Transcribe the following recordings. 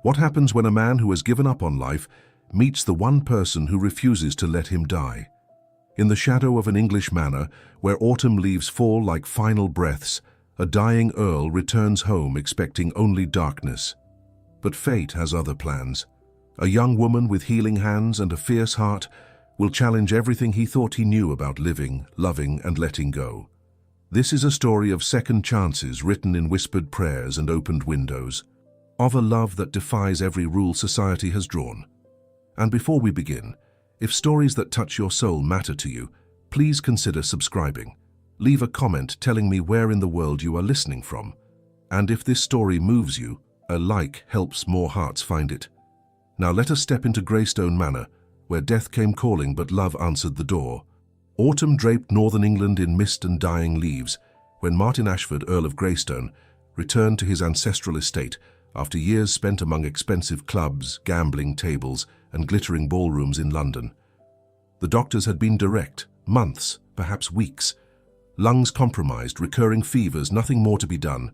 What happens when a man who has given up on life meets the one person who refuses to let him die? In the shadow of an English manor, where autumn leaves fall like final breaths, a dying earl returns home expecting only darkness. But fate has other plans. A young woman with healing hands and a fierce heart will challenge everything he thought he knew about living, loving, and letting go. This is a story of second chances written in whispered prayers and opened windows, of a love that defies every rule society has drawn. And before we begin, if stories that touch your soul matter to you, please consider subscribing. Leave a comment telling me where in the world you are listening from. And if this story moves you, a like helps more hearts find it. Now let us step into Greystone Manor, where death came calling but love answered the door. Autumn draped northern England in mist and dying leaves, when Martin Ashford, Earl of Greystone, returned to his ancestral estate after years spent among expensive clubs, gambling tables, and glittering ballrooms in London. The doctors had been direct, months, perhaps weeks. Lungs compromised, recurring fevers, nothing more to be done.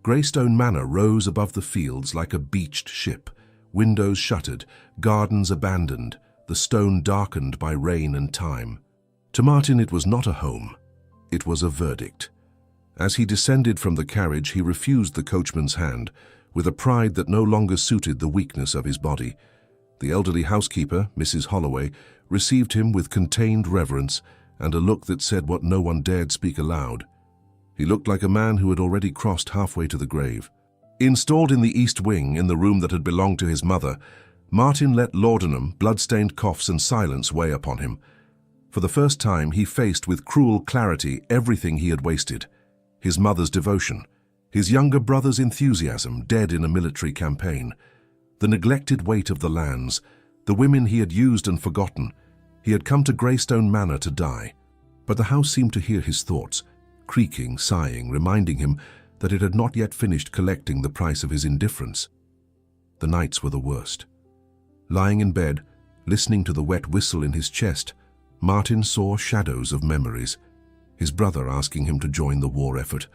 Greystone Manor rose above the fields like a beached ship, windows shuttered, gardens abandoned, the stone darkened by rain and time. To Martin it was not a home, it was a verdict. As he descended from the carriage, he refused the coachman's hand, with a pride that no longer suited the weakness of his body. The elderly housekeeper, Mrs. Holloway, received him with contained reverence and a look that said what no one dared speak aloud. He looked like a man who had already crossed halfway to the grave. Installed in the east wing, in the room that had belonged to his mother, Martin let laudanum, blood-stained coughs and silence weigh upon him. For the first time, he faced with cruel clarity everything he had wasted. His mother's devotion, his younger brother's enthusiasm, dead in a military campaign, the neglected weight of the lands, the women he had used and forgotten. He had come to Greystone Manor to die. But the house seemed to hear his thoughts, creaking, sighing, reminding him that it had not yet finished collecting the price of his indifference. The nights were the worst. Lying in bed, listening to the wet whistle in his chest, Martin saw shadows of memories. His brother asking him to join the war effort,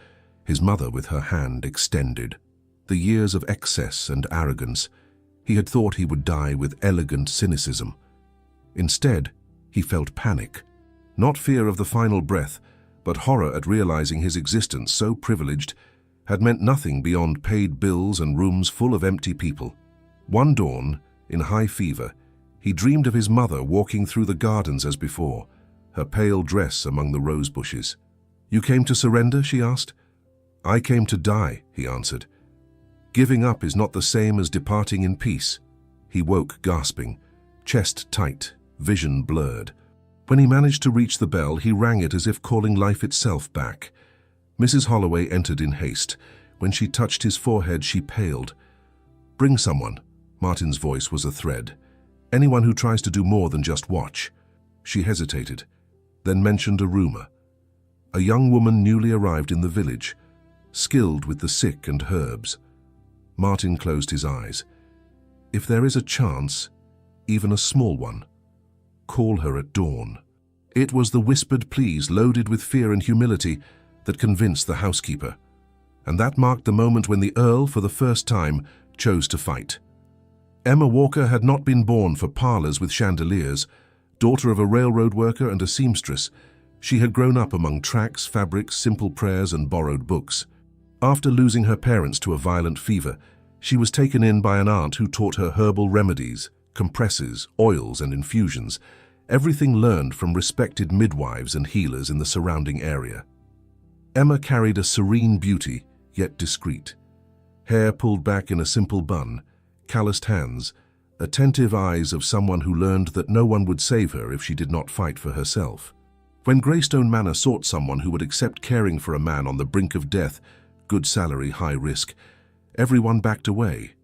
his mother with her hand extended. The years of excess and arrogance. He had thought he would die with elegant cynicism. Instead, he felt panic. Not fear of the final breath, but horror at realizing his existence, so privileged, had meant nothing beyond paid bills and rooms full of empty people. One dawn, in high fever, he dreamed of his mother walking through the gardens as before, her pale dress among the rose bushes. "You came to surrender?" she asked. "I came to die," he answered. Giving up is not the same as departing in peace. He woke gasping, chest tight, vision blurred. When he managed to reach the bell, he rang it as if calling life itself back. Mrs. Holloway entered in haste. When she touched his forehead, she paled. "Bring someone." Martin's voice was a thread. "Anyone who tries to do more than just watch." She hesitated, then mentioned a rumor. A young woman newly arrived in the village, skilled with the sick and herbs. Martin closed his eyes. If there is a chance, even a small one, call her at dawn. It was the whispered pleas loaded with fear and humility that convinced the housekeeper. And that marked the moment when the Earl, for the first time, chose to fight. Emma Walker had not been born for parlors with chandeliers. Daughter of a railroad worker and a seamstress, she had grown up among tracts, fabrics, simple prayers, and borrowed books. After losing her parents to a violent fever, she was taken in by an aunt who taught her herbal remedies, compresses, oils, and infusions, everything learned from respected midwives and healers in the surrounding area. Emma carried a serene beauty, yet discreet. Hair pulled back in a simple bun, calloused hands, attentive eyes of someone who learned that no one would save her if she did not fight for herself. When Greystone Manor sought someone who would accept caring for a man on the brink of death, good salary, high risk, everyone backed away.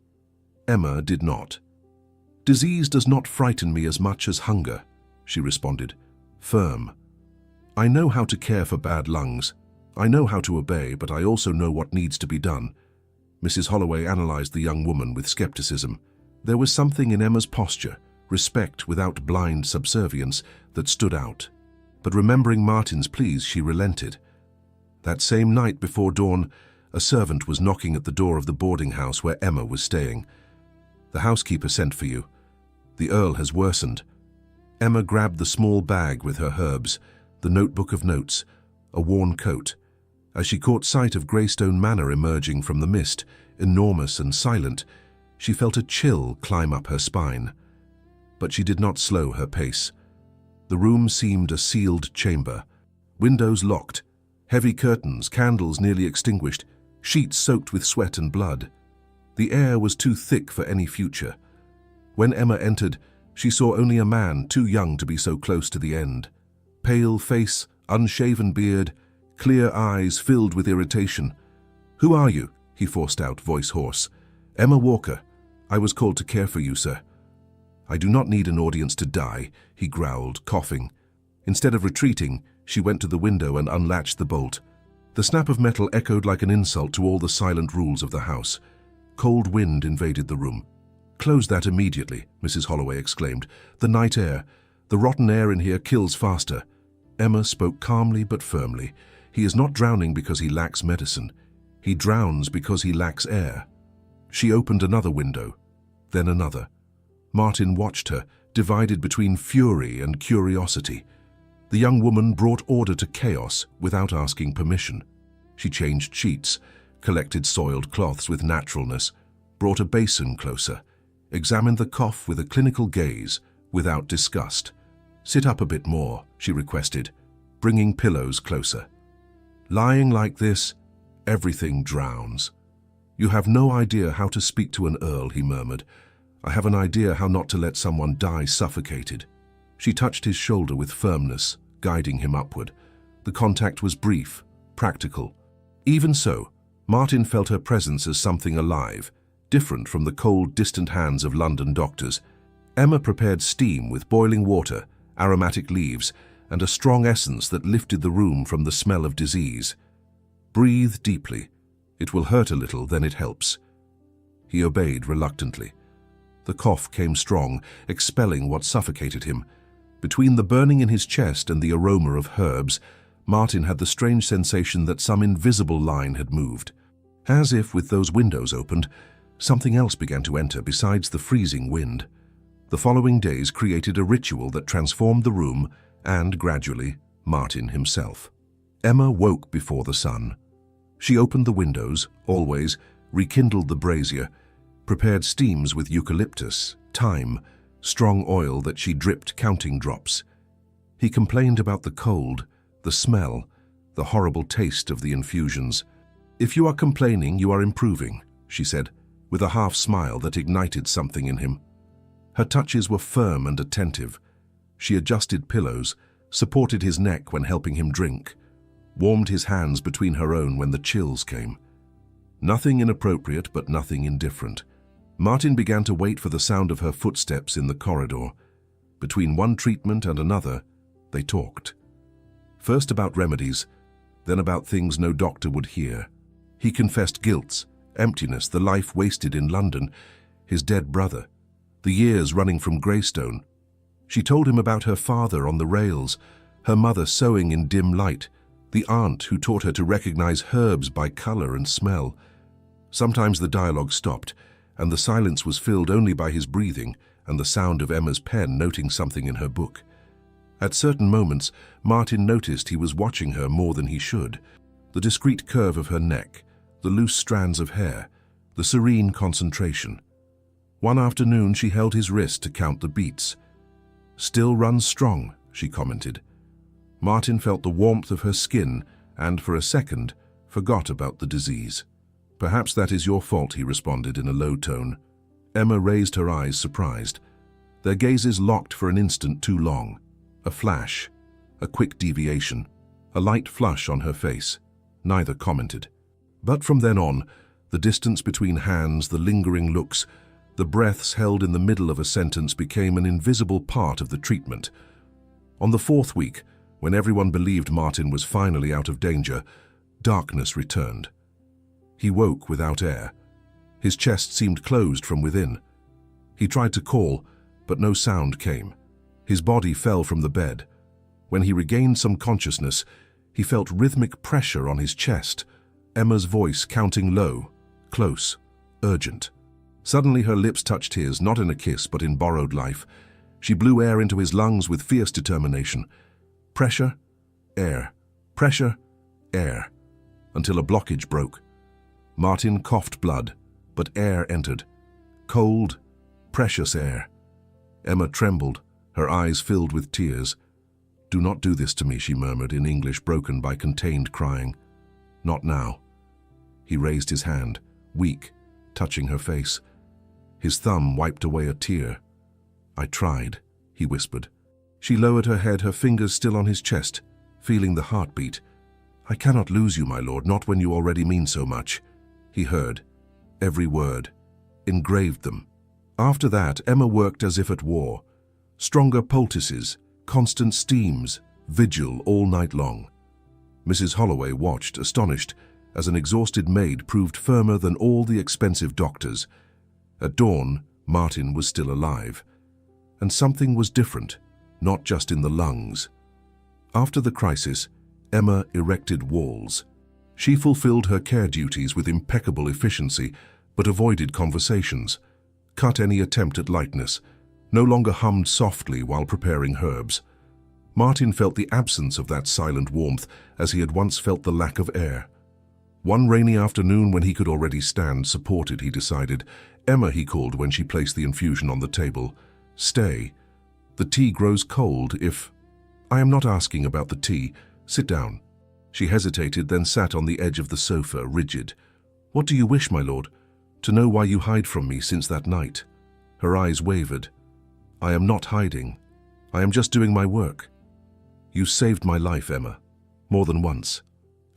Emma did not. "Disease does not frighten me as much as hunger," she responded, firm. "I know how to care for bad lungs. I know how to obey, but I also know what needs to be done." Mrs. Holloway analyzed the young woman with skepticism. There was something in Emma's posture, respect without blind subservience, that stood out. But remembering Martin's pleas, she relented. That same night before dawn, a servant was knocking at the door of the boarding house where Emma was staying. The housekeeper sent for you. The Earl has worsened." Emma grabbed the small bag with her herbs, the notebook of notes, a worn coat. As she caught sight of Greystone Manor emerging from the mist, enormous and silent, she felt a chill climb up her spine. But she did not slow her pace. The room seemed a sealed chamber. Windows locked, heavy curtains, candles nearly extinguished, sheets soaked with sweat and blood. The air was too thick for any future. When Emma entered, she saw only a man too young to be so close to the end. Pale face, unshaven beard, clear eyes filled with irritation. "Who are you?" he forced out, voice hoarse. "Emma Walker. I was called to care for you, sir." "I do not need an audience to die," he growled, coughing. Instead of retreating, she went to the window and unlatched the bolt. The snap of metal echoed like an insult to all the silent rules of the house. Cold wind invaded the room. "Close that immediately," Mrs. Holloway exclaimed. "The night air. The rotten air in here kills faster." Emma spoke calmly but firmly. "He is not drowning because he lacks medicine. He drowns because he lacks air." She opened another window, then another. Martin watched her, divided between fury and curiosity. The young woman brought order to chaos without asking permission. She changed sheets, collected soiled cloths with naturalness, brought a basin closer, examined the cough with a clinical gaze without disgust. "Sit up a bit more," she requested, bringing pillows closer. "Lying like this, everything drowns." "You have no idea how to speak to an earl," he murmured. "I have an idea how not to let someone die suffocated." She touched his shoulder with firmness, guiding him upward. The contact was brief, practical. Even so, Martin felt her presence as something alive, different from the cold, distant hands of London doctors. Emma prepared steam with boiling water, aromatic leaves, and a strong essence that lifted the room from the smell of disease. "Breathe deeply. It will hurt a little, then it helps." He obeyed reluctantly. The cough came strong, expelling what suffocated him. Between the burning in his chest and the aroma of herbs, Martin had the strange sensation that some invisible line had moved. As if, with those windows opened, something else began to enter besides the freezing wind. The following days created a ritual that transformed the room and, gradually, Martin himself. Emma woke before the sun. She opened the windows, always, rekindled the brazier, prepared steams with eucalyptus, thyme, strong oil that she dripped counting drops. He complained about the cold, the smell, the horrible taste of the infusions. "If you are complaining, you are improving," she said, with a half-smile that ignited something in him. Her touches were firm and attentive. She adjusted pillows, supported his neck when helping him drink, warmed his hands between her own when the chills came. Nothing inappropriate, but nothing indifferent. Martin began to wait for the sound of her footsteps in the corridor. Between one treatment and another, they talked. First about remedies, then about things no doctor would hear. He confessed guilt, emptiness, the life wasted in London, his dead brother, the years running from Greystone. She told him about her father on the rails, her mother sewing in dim light, the aunt who taught her to recognize herbs by color and smell. Sometimes the dialogue stopped, and the silence was filled only by his breathing and the sound of Emma's pen noting something in her book. At certain moments, Martin noticed he was watching her more than he should. The discreet curve of her neck, the loose strands of hair, the serene concentration. One afternoon she held his wrist to count the beats. "Still runs strong," she commented. Martin felt the warmth of her skin and, for a second, forgot about the disease. "Perhaps that is your fault," he responded in a low tone. Emma raised her eyes, surprised. Their gazes locked for an instant too long. A flash, a quick deviation, a light flush on her face. Neither commented. But from then on, the distance between hands, the lingering looks, the breaths held in the middle of a sentence became an invisible part of the treatment. On the fourth week, when everyone believed Martin was finally out of danger, darkness returned. He woke without air. His chest seemed closed from within. He tried to call, but no sound came. His body fell from the bed. When he regained some consciousness, he felt rhythmic pressure on his chest, Emma's voice counting low, close, urgent. Suddenly her lips touched his, not in a kiss, but in borrowed life. She blew air into his lungs with fierce determination. Pressure, air, pressure, air, until a blockage broke. Martin coughed blood, but air entered. Cold, precious air. Emma trembled, her eyes filled with tears. "Do not do this to me," she murmured in English broken by contained crying. "Not now." He raised his hand, weak, touching her face. His thumb wiped away a tear. "I tried," he whispered. She lowered her head, her fingers still on his chest, feeling the heartbeat. "I cannot lose you, my lord, not when you already mean so much." He heard every word, engraved them. After that, Emma worked as if at war. Stronger poultices, constant steams, vigil all night long. Mrs. Holloway watched, astonished, as an exhausted maid proved firmer than all the expensive doctors. At dawn, Martin was still alive. And something was different, not just in the lungs. After the crisis, Emma erected walls. She fulfilled her care duties with impeccable efficiency, but avoided conversations, cut any attempt at lightness, no longer hummed softly while preparing herbs. Martin felt the absence of that silent warmth as he had once felt the lack of air. One rainy afternoon, when he could already stand, supported, he decided. "Emma," he called when she placed the infusion on the table. "Stay. The tea grows cold if—" "I am not asking about the tea. Sit down." She hesitated, then sat on the edge of the sofa, rigid. "What do you wish, my lord? To know why you hide from me since that night?" Her eyes wavered. "I am not hiding. I am just doing my work. You saved my life, Emma, more than once.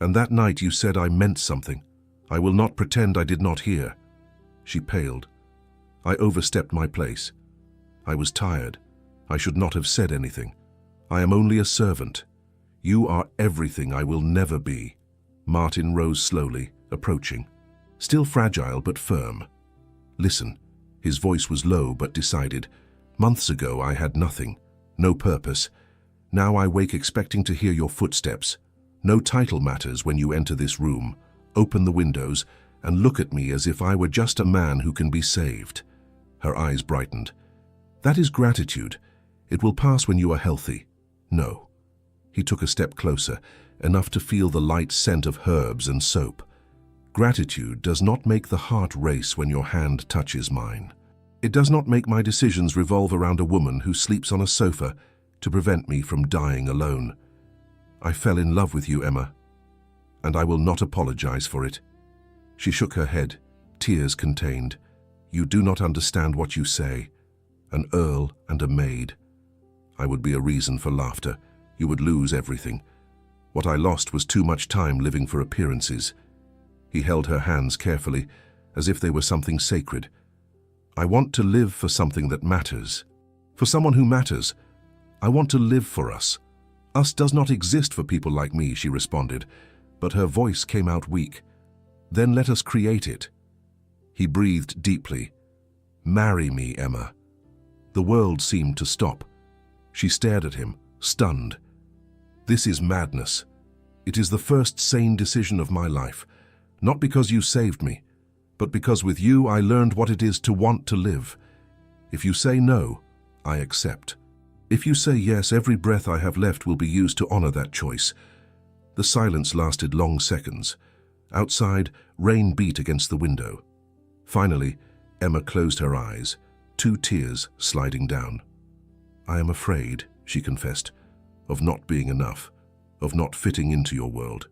And that night you said I meant something. I will not pretend I did not hear." She paled. "I overstepped my place. I was tired. I should not have said anything. I am only a servant. You are everything I will never be." Martin rose slowly, approaching. Still fragile but firm. "Listen." His voice was low but decided. "Months ago I had nothing, no purpose. Now I wake expecting to hear your footsteps. No title matters when you enter this room. Open the windows and look at me as if I were just a man who can be saved." Her eyes brightened. "That is gratitude. It will pass when you are healthy." "No." He took a step closer, enough to feel the light scent of herbs and soap. "Gratitude does not make the heart race when your hand touches mine. It does not make my decisions revolve around a woman who sleeps on a sofa to prevent me from dying alone. I fell in love with you, Emma, and I will not apologize for it." She shook her head, tears contained. "You do not understand what you say. An earl and a maid. I would be a reason for laughter. You would lose everything. What I lost was too much time living for appearances." He held her hands carefully, as if they were something sacred. "I want to live for something that matters. For someone who matters. I want to live for us. Us does not exist for people like me," she responded, but her voice came out weak. "Then let us create it." He breathed deeply. "Marry me, Emma." The world seemed to stop. She stared at him, stunned. "This is madness. It is the first sane decision of my life. Not because you saved me, but because with you I learned what it is to want to live. If you say no, I accept. If you say yes, every breath I have left will be used to honor that choice." The silence lasted long seconds. Outside, rain beat against the window. Finally, Emma closed her eyes, 2 tears sliding down. "I am afraid," she confessed, "of not being enough, of not fitting into your world."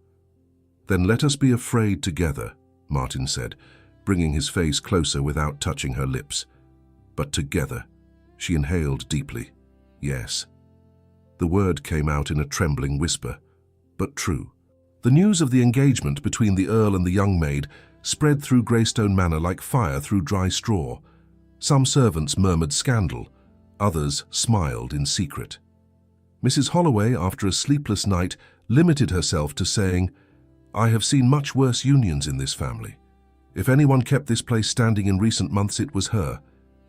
"Then let us be afraid together," Martin said, bringing his face closer without touching her lips. "But together." She inhaled deeply. "Yes." The word came out in a trembling whisper, but true. The news of the engagement between the Earl and the young maid spread through Greystone Manor like fire through dry straw. Some servants murmured scandal, others smiled in secret. Mrs. Holloway, after a sleepless night, limited herself to saying, "I have seen much worse unions in this family. If anyone kept this place standing in recent months, it was her.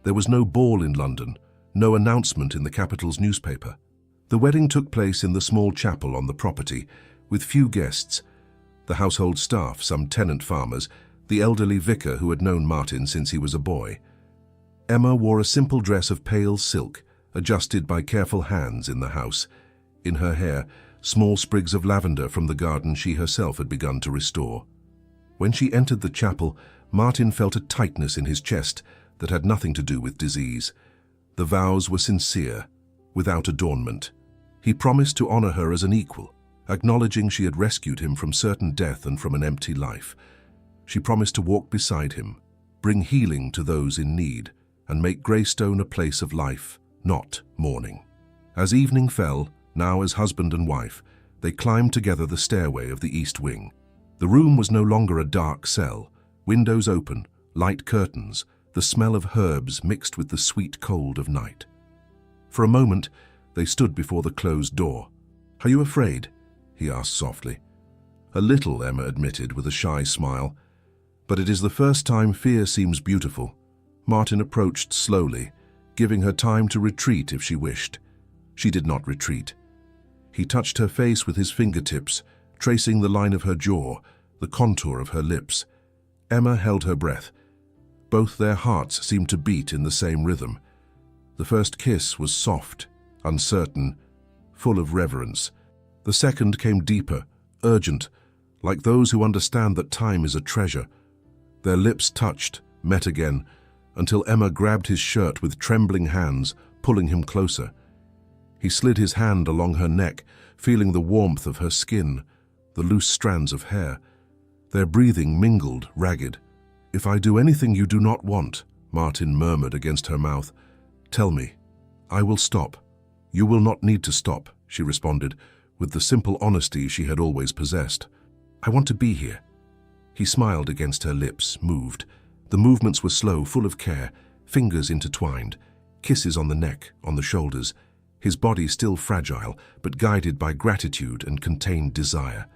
There was no ball in London, no announcement in the capital's newspaper. The wedding took place in the small chapel on the property, with few guests. The household staff, some tenant farmers, the elderly vicar who had known Martin since he was a boy. Emma wore a simple dress of pale silk, adjusted by careful hands in the house. In her hair, small sprigs of lavender from the garden she herself had begun to restore. When she entered the chapel, Martin felt a tightness in his chest that had nothing to do with disease. The vows were sincere, without adornment. He promised to honor her as an equal, acknowledging she had rescued him from certain death and from an empty life. She promised to walk beside him, bring healing to those in need, and make Greystone a place of life, not mourning. As evening fell, now as husband and wife, they climbed together the stairway of the east wing. The room was no longer a dark cell, windows open, light curtains, the smell of herbs mixed with the sweet cold of night. For a moment, they stood before the closed door. "Are you afraid?" he asked softly. "A little," Emma admitted with a shy smile. "But it is the first time fear seems beautiful." Martin approached slowly, giving her time to retreat if she wished. She did not retreat. He touched her face with his fingertips, tracing the line of her jaw, the contour of her lips. Emma held her breath. Both their hearts seemed to beat in the same rhythm. The first kiss was soft, uncertain, full of reverence. The second came deeper, urgent, like those who understand that time is a treasure. Their lips touched, met again, until Emma grabbed his shirt with trembling hands, pulling him closer. He slid his hand along her neck, feeling the warmth of her skin, the loose strands of hair. Their breathing mingled, ragged. "If I do anything you do not want," Martin murmured against her mouth, "tell me. I will stop." "You will not need to stop," she responded, with the simple honesty she had always possessed. "I want to be here." He smiled against her lips, moved. The movements were slow, full of care, fingers intertwined, kisses on the neck, on the shoulders, his body still fragile, but guided by gratitude and contained desire.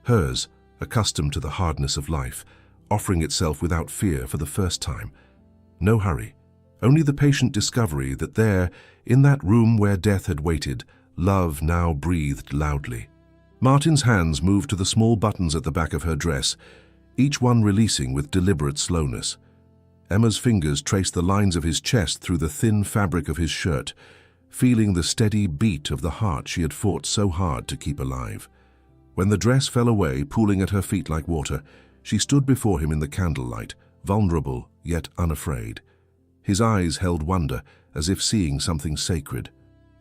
Hers, accustomed to the hardness of life, offering itself without fear for the first time. No hurry, only the patient discovery that there, in that room where death had waited, love now breathed loudly. Martin's hands moved to the small buttons at the back of her dress, each one releasing with deliberate slowness. Emma's fingers traced the lines of his chest through the thin fabric of his shirt, feeling the steady beat of the heart she had fought so hard to keep alive. When the dress fell away, pooling at her feet like water, she stood before him in the candlelight, vulnerable yet unafraid. His eyes held wonder, as if seeing something sacred.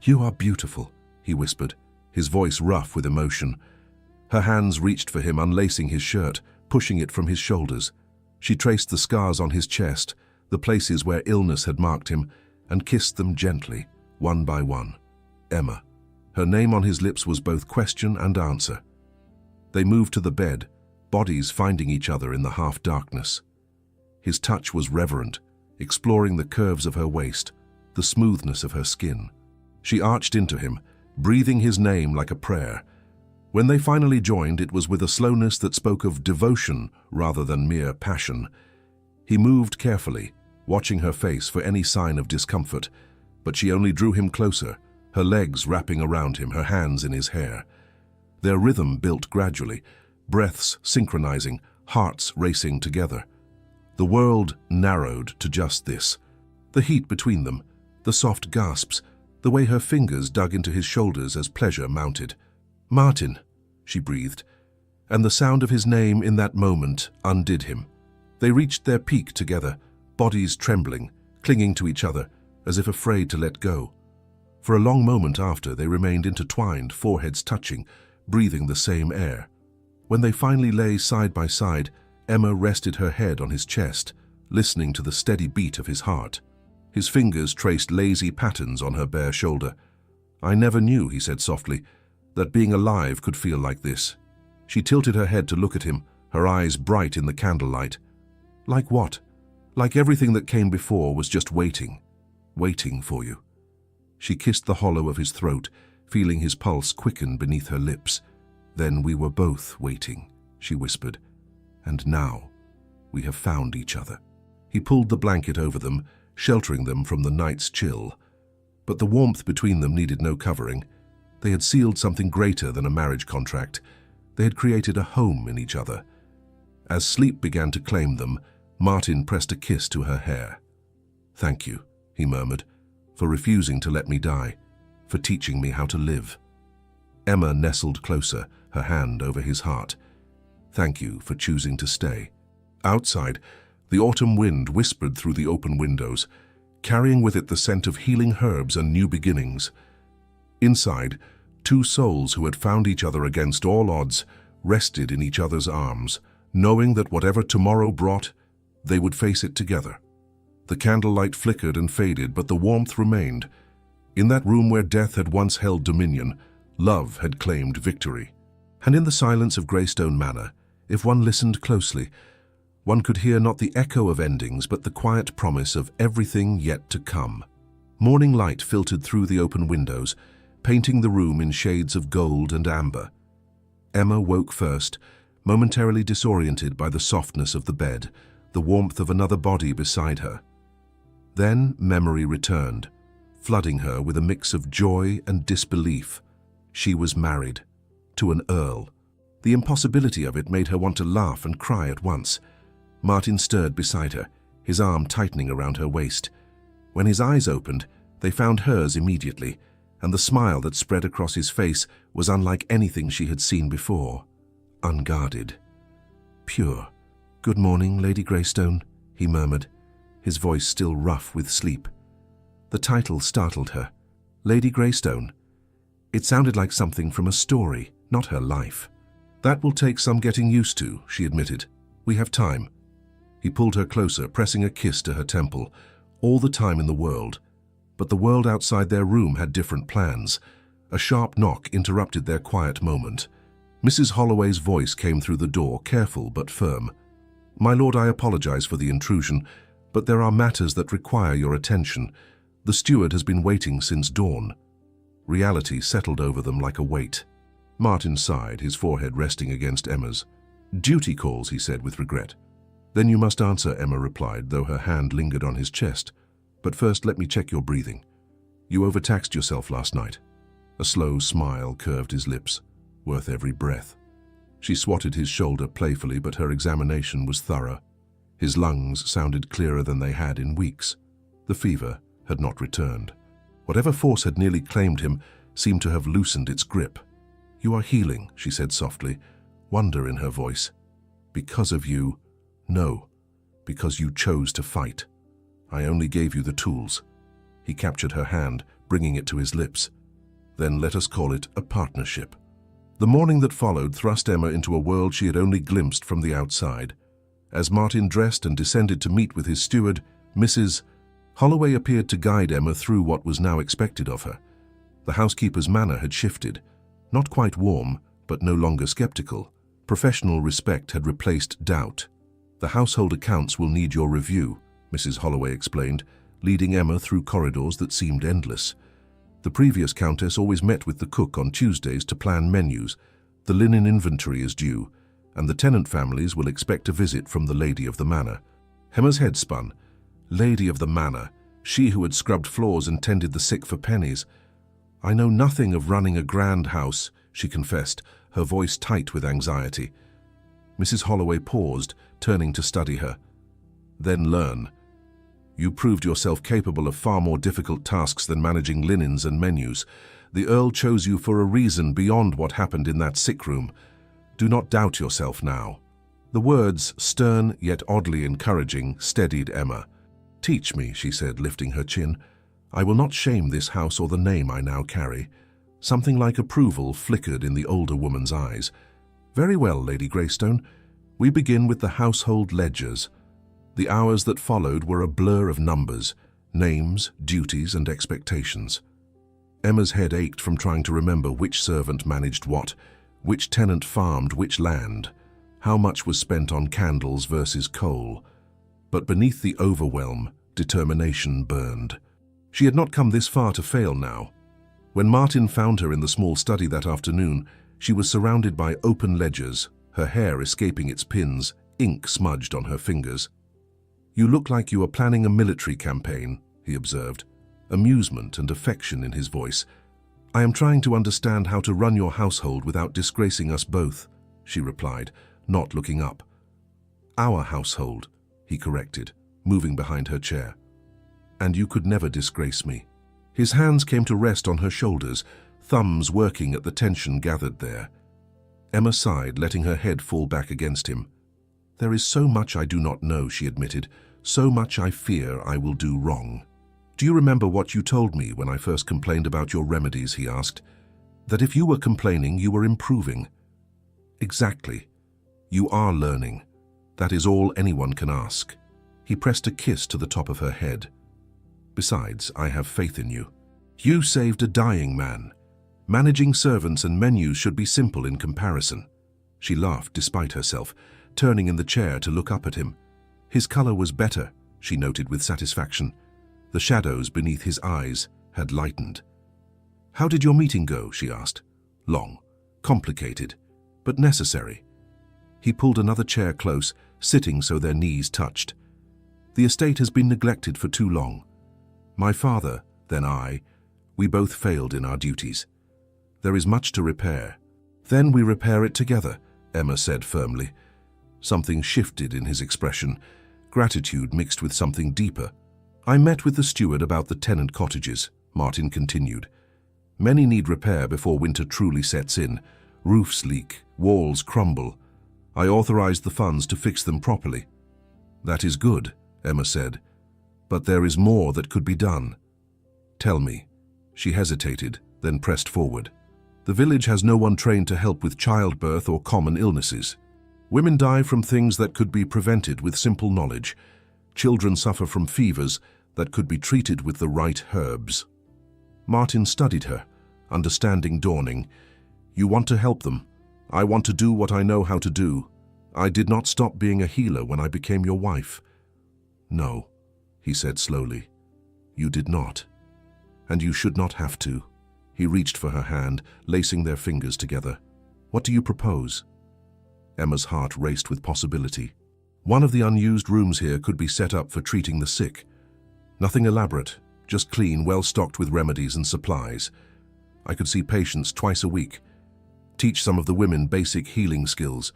"You are beautiful," he whispered, his voice rough with emotion. Her hands reached for him, unlacing his shirt, pushing it from his shoulders. She traced the scars on his chest, the places where illness had marked him, and kissed them gently, one by one. Emma. Her name on his lips was both question and answer. They moved to the bed, bodies finding each other in the half-darkness. His touch was reverent, exploring the curves of her waist, the smoothness of her skin. She arched into him, breathing his name like a prayer. When they finally joined, it was with a slowness that spoke of devotion rather than mere passion. He moved carefully, watching her face for any sign of discomfort, but she only drew him closer, her legs wrapping around him, her hands in his hair. Their rhythm built gradually, breaths synchronizing, hearts racing together. The world narrowed to just this. The heat between them, the soft gasps, the way her fingers dug into his shoulders as pleasure mounted. "Martin," she breathed, and the sound of his name in that moment undid him. They reached their peak together, bodies trembling, clinging to each other, as if afraid to let go. For a long moment after, they remained intertwined, foreheads touching, breathing the same air. When they finally lay side by side, Emma rested her head on his chest, listening to the steady beat of his heart. His fingers traced lazy patterns on her bare shoulder. "I never knew," he said softly, "that being alive could feel like this." She tilted her head to look at him, her eyes bright in the candlelight. "Like what?" "Like everything that came before was just waiting for you." She kissed the hollow of his throat, feeling his pulse quicken beneath her lips. "Then we were both waiting," she whispered. "And now we have found each other." He pulled the blanket over them, sheltering them from the night's chill. But the warmth between them needed no covering. They had sealed something greater than a marriage contract. They had created a home in each other. As sleep began to claim them, Martin pressed a kiss to her hair. "Thank you," he murmured, "for refusing to let me die, for teaching me how to live." Emma nestled closer, her hand over his heart. "Thank you for choosing to stay." Outside, the autumn wind whispered through the open windows, carrying with it the scent of healing herbs and new beginnings. Inside, two souls who had found each other against all odds rested in each other's arms, knowing that whatever tomorrow brought, they would face it together. The candlelight flickered and faded, but the warmth remained. In that room where death had once held dominion, love had claimed victory. And in the silence of Greystone Manor, if one listened closely, one could hear not the echo of endings, but the quiet promise of everything yet to come. Morning light filtered through the open windows, painting the room in shades of gold and amber. Emma woke first, momentarily disoriented by the softness of the bed, the warmth of another body beside her. Then memory returned, flooding her with a mix of joy and disbelief. She was married to an earl. The impossibility of it made her want to laugh and cry at once. Martin stirred beside her, his arm tightening around her waist. When his eyes opened, they found hers immediately, and the smile that spread across his face was unlike anything she had seen before. Unguarded. Pure. "Good morning, Lady Greystone," he murmured, his voice still rough with sleep. The title startled her. Lady Greystone. It sounded like something from a story, not her life. "That will take some getting used to," she admitted. "We have time." He pulled her closer, pressing a kiss to her temple. All the time in the world. But the world outside their room had different plans. A sharp knock interrupted their quiet moment. Mrs. Holloway's voice came through the door, careful but firm. "My lord, I apologize for the intrusion, but there are matters that require your attention. The steward has been waiting since dawn." Reality settled over them like a weight. Martin sighed, his forehead resting against Emma's. "Duty calls," he said with regret. "Then you must answer," Emma replied, though her hand lingered on his chest. "But first, let me check your breathing. You overtaxed yourself last night." A slow smile curved his lips, worth every breath. She swatted his shoulder playfully, but her examination was thorough. His lungs sounded clearer than they had in weeks. The fever had not returned. Whatever force had nearly claimed him seemed to have loosened its grip. "You are healing," she said softly, wonder in her voice. "Because of you, no. Because you chose to fight. I only gave you the tools." He captured her hand, bringing it to his lips. "Then let us call it a partnership." The morning that followed thrust Emma into a world she had only glimpsed from the outside. As Martin dressed and descended to meet with his steward, Mrs. Holloway appeared to guide Emma through what was now expected of her. The housekeeper's manner had shifted. Not quite warm, but no longer skeptical. Professional respect had replaced doubt. "The household accounts will need your review," Mrs. Holloway explained, leading Emma through corridors that seemed endless. The previous countess always met with the cook on Tuesdays to plan menus. The linen inventory is due, and the tenant families will expect a visit from the lady of the manor. Emma's head spun. Lady of the manor, she who had scrubbed floors and tended the sick for pennies. "I know nothing of running a grand house," she confessed, her voice tight with anxiety. Mrs. Holloway paused, turning to study her. "Then learn. You proved yourself capable of far more difficult tasks than managing linens and menus. The Earl chose you for a reason beyond what happened in that sick room. Do not doubt yourself now." The words, stern yet oddly encouraging, steadied Emma. "Teach me," she said, lifting her chin. "I will not shame this house or the name I now carry." Something like approval flickered in the older woman's eyes. "Very well, Lady Greystone. We begin with the household ledgers." The hours that followed were a blur of numbers, names, duties, and expectations. Emma's head ached from trying to remember which servant managed what, which tenant farmed which land, how much was spent on candles versus coal. But beneath the overwhelm, determination burned. She had not come this far to fail now. When Martin found her in the small study that afternoon, she was surrounded by open ledgers, her hair escaping its pins, ink smudged on her fingers. "You look like you are planning a military campaign," he observed, amusement and affection in his voice. "I am trying to understand how to run your household without disgracing us both," she replied, not looking up. Our household, he corrected, moving behind her chair. And you could never disgrace me. His hands came to rest on her shoulders, thumbs working at the tension gathered there. Emma sighed, letting her head fall back against him. There is so much I do not know, she admitted, so much I fear I will do wrong. Do you remember what you told me when I first complained about your remedies, he asked. That if you were complaining, you were improving. Exactly. You are learning. That is all anyone can ask. He pressed a kiss to the top of her head. Besides, I have faith in you. You saved a dying man. Managing servants and menus should be simple in comparison. She laughed despite herself, turning in the chair to look up at him. His color was better, she noted with satisfaction. The shadows beneath his eyes had lightened. How did your meeting go, she asked. Long, complicated, but necessary. He pulled another chair close, sitting so their knees touched. The estate has been neglected for too long. My father, then I, we both failed in our duties. There is much to repair. Then we repair it together, Emma said firmly. Something shifted in his expression, gratitude mixed with something deeper. I met with the steward about the tenant cottages, Martin continued. Many need repair before winter truly sets in. Roofs leak, walls crumble. I authorized the funds to fix them properly. That is good, Emma said. But there is more that could be done. Tell me. She hesitated, then pressed forward. The village has no one trained to help with childbirth or common illnesses. Women die from things that could be prevented with simple knowledge. Children suffer from fevers that could be treated with the right herbs. Martin studied her, understanding dawning. You want to help them. I want to do what I know how to do. I did not stop being a healer when I became your wife. No, he said slowly. You did not. And you should not have to. He reached for her hand, lacing their fingers together. What do you propose? Emma's heart raced with possibility. One of the unused rooms here could be set up for treating the sick. Nothing elaborate, just clean, well-stocked with remedies and supplies. I could see patients twice a week. Teach some of the women basic healing skills.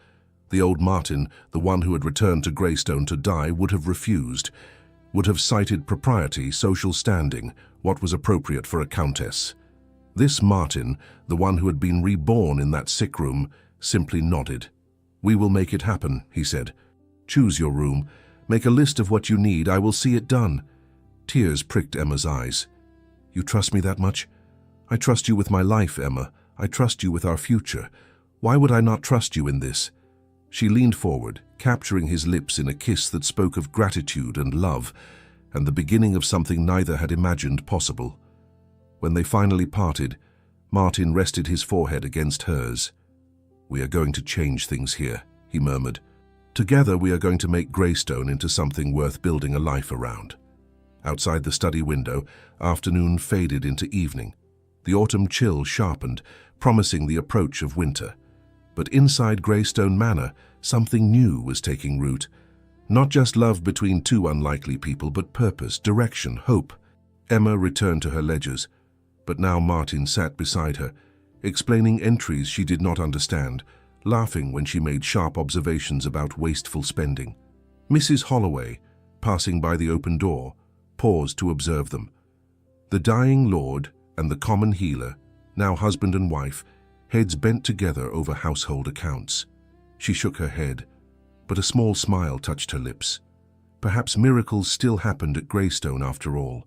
The old Martin, the one who had returned to Greystone to die, would have refused. Would have cited propriety, social standing, what was appropriate for a countess. This Martin, the one who had been reborn in that sick room, simply nodded. We will make it happen, he said. Choose your room. Make a list of what you need. I will see it done. Tears pricked Emma's eyes. You trust me that much? I trust you with my life, Emma. I trust you with our future. Why would I not trust you in this? She leaned forward, capturing his lips in a kiss that spoke of gratitude and love, and the beginning of something neither had imagined possible. When they finally parted, Martin rested his forehead against hers. We are going to change things here, he murmured. Together we are going to make Greystone into something worth building a life around. Outside the study window, afternoon faded into evening. The autumn chill sharpened, promising the approach of winter. But inside Greystone Manor, something new was taking root. Not just love between two unlikely people, but purpose, direction, hope. Emma returned to her ledgers, but now Martin sat beside her, explaining entries she did not understand, laughing when she made sharp observations about wasteful spending. Mrs. Holloway, passing by the open door, paused to observe them. The dying lord and the common healer, now husband and wife, heads bent together over household accounts. She shook her head, but a small smile touched her lips. Perhaps miracles still happened at Greystone after all.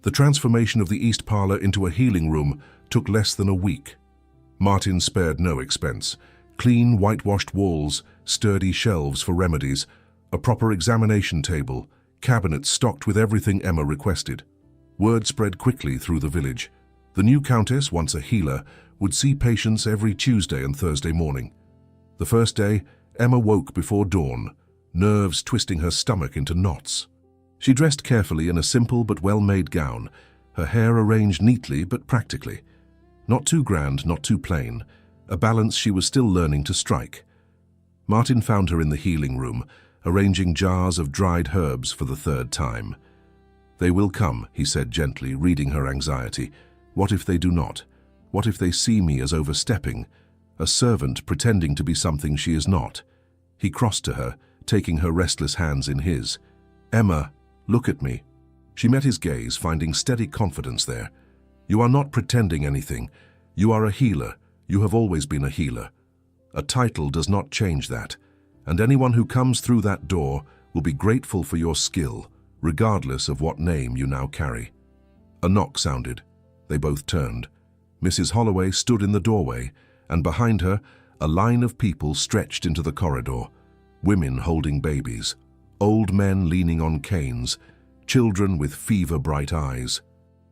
The transformation of the East Parlour into a healing room took less than a week. Martin spared no expense. Clean, whitewashed walls, sturdy shelves for remedies, a proper examination table, cabinets stocked with everything Emma requested. Word spread quickly through the village. The new countess, once a healer, would see patients every Tuesday and Thursday morning. The first day, Emma woke before dawn, nerves twisting her stomach into knots. She dressed carefully in a simple but well-made gown, her hair arranged neatly but practically. Not too grand, not too plain, a balance she was still learning to strike. Martin found her in the healing room, arranging jars of dried herbs for the third time. They will come, he said gently, reading her anxiety. What if they do not? What if they see me as overstepping? A servant pretending to be something she is not? He crossed to her, taking her restless hands in his. "Emma, look at me." She met his gaze, finding steady confidence there. "You are not pretending anything. You are a healer. You have always been a healer. A title does not change that, and anyone who comes through that door will be grateful for your skill, regardless of what name you now carry." A knock sounded. They both turned. Mrs. Holloway stood in the doorway, and behind her, a line of people stretched into the corridor. Women holding babies, old men leaning on canes, children with fever-bright eyes.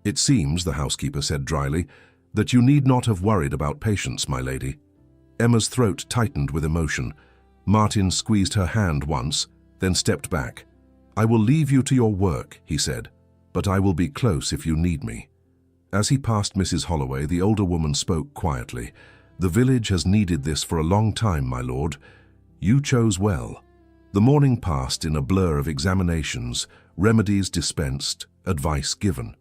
"It seems," the housekeeper said dryly, "that you need not have worried about patients, my lady." Emma's throat tightened with emotion. Martin squeezed her hand once, then stepped back. "I will leave you to your work," he said, "but I will be close if you need me." As he passed Mrs. Holloway, the older woman spoke quietly. "The village has needed this for a long time, my lord. You chose well." The morning passed in a blur of examinations, remedies dispensed, advice given.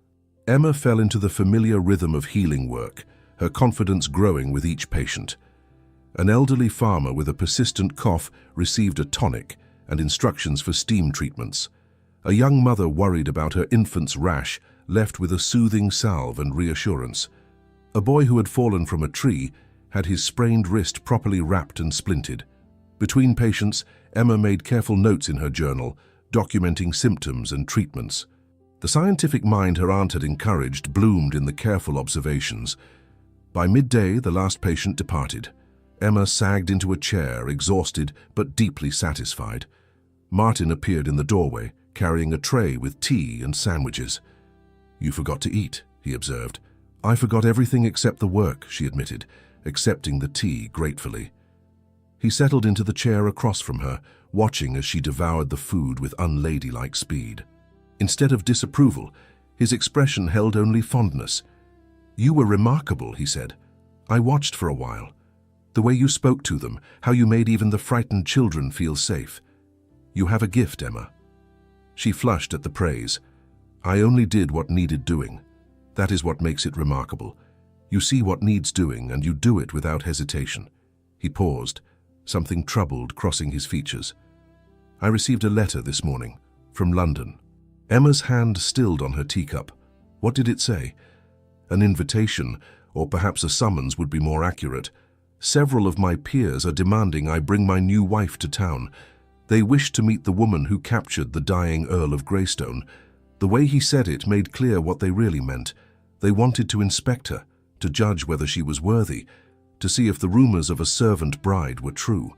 Emma fell into the familiar rhythm of healing work, her confidence growing with each patient. An elderly farmer with a persistent cough received a tonic and instructions for steam treatments. A young mother worried about her infant's rash left with a soothing salve and reassurance. A boy who had fallen from a tree had his sprained wrist properly wrapped and splinted. Between patients, Emma made careful notes in her journal, documenting symptoms and treatments. The scientific mind her aunt had encouraged bloomed in the careful observations. By midday, the last patient departed. Emma sagged into a chair, exhausted but deeply satisfied. Martin appeared in the doorway, carrying a tray with tea and sandwiches. "You forgot to eat," he observed. "I forgot everything except the work," she admitted, accepting the tea gratefully. He settled into the chair across from her, watching as she devoured the food with unladylike speed. Instead of disapproval, his expression held only fondness. "You were remarkable," he said. "I watched for a while. The way you spoke to them, how you made even the frightened children feel safe. You have a gift, Emma." She flushed at the praise. "I only did what needed doing. That is what makes it remarkable. You see what needs doing, and you do it without hesitation." He paused, something troubled crossing his features. "I received a letter this morning, from London." Emma's hand stilled on her teacup. What did it say? An invitation, or perhaps a summons would be more accurate. "Several of my peers are demanding I bring my new wife to town. They wish to meet the woman who captured the dying Earl of Greystone." The way he said it made clear what they really meant. They wanted to inspect her, to judge whether she was worthy, to see if the rumors of a servant bride were true.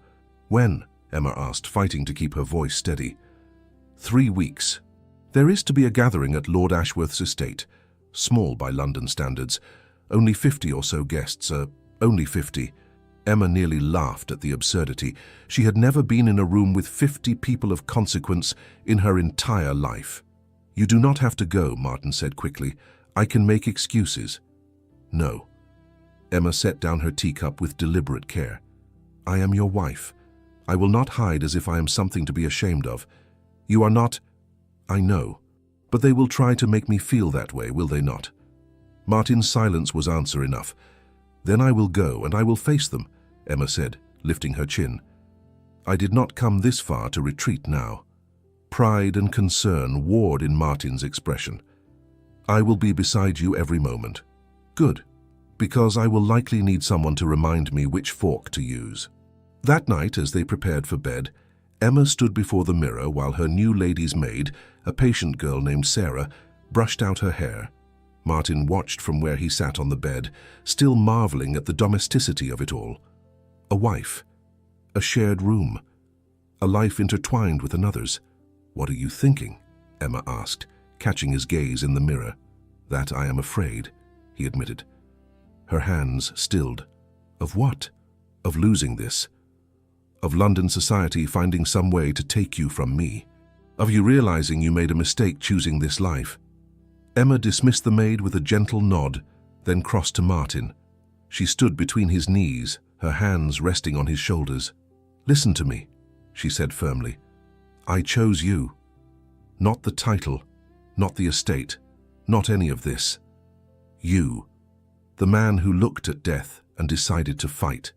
"When?" Emma asked, fighting to keep her voice steady. 3 weeks. There is to be a gathering at Lord Ashworth's estate. Small by London standards. Only 50 or so guests, only 50. Emma nearly laughed at the absurdity. She had never been in a room with 50 people of consequence in her entire life. "You do not have to go," Martin said quickly. "I can make excuses." "No." Emma set down her teacup with deliberate care. "I am your wife. I will not hide as if I am something to be ashamed of. You are not—" "I know. But they will try to make me feel that way, will they not?" Martin's silence was answer enough. "Then I will go, and I will face them," Emma said, lifting her chin. "I did not come this far to retreat now." Pride and concern warred in Martin's expression. "I will be beside you every moment." "Good, because I will likely need someone to remind me which fork to use." That night, as they prepared for bed, Emma stood before the mirror while her new lady's maid, a patient girl named Sarah, brushed out her hair. Martin watched from where he sat on the bed, still marveling at the domesticity of it all. A wife, a shared room, a life intertwined with another's. "What are you thinking?" Emma asked, catching his gaze in the mirror. "That I am afraid," he admitted. Her hands stilled. "Of what?" "Of losing this. Of London society finding some way to take you from me. Of you realizing you made a mistake choosing this life." Emma dismissed the maid with a gentle nod, then crossed to Martin. She stood between his knees, her hands resting on his shoulders. "Listen to me," she said firmly. "I chose you. Not the title, not the estate, not any of this. You. The man who looked at death and decided to fight.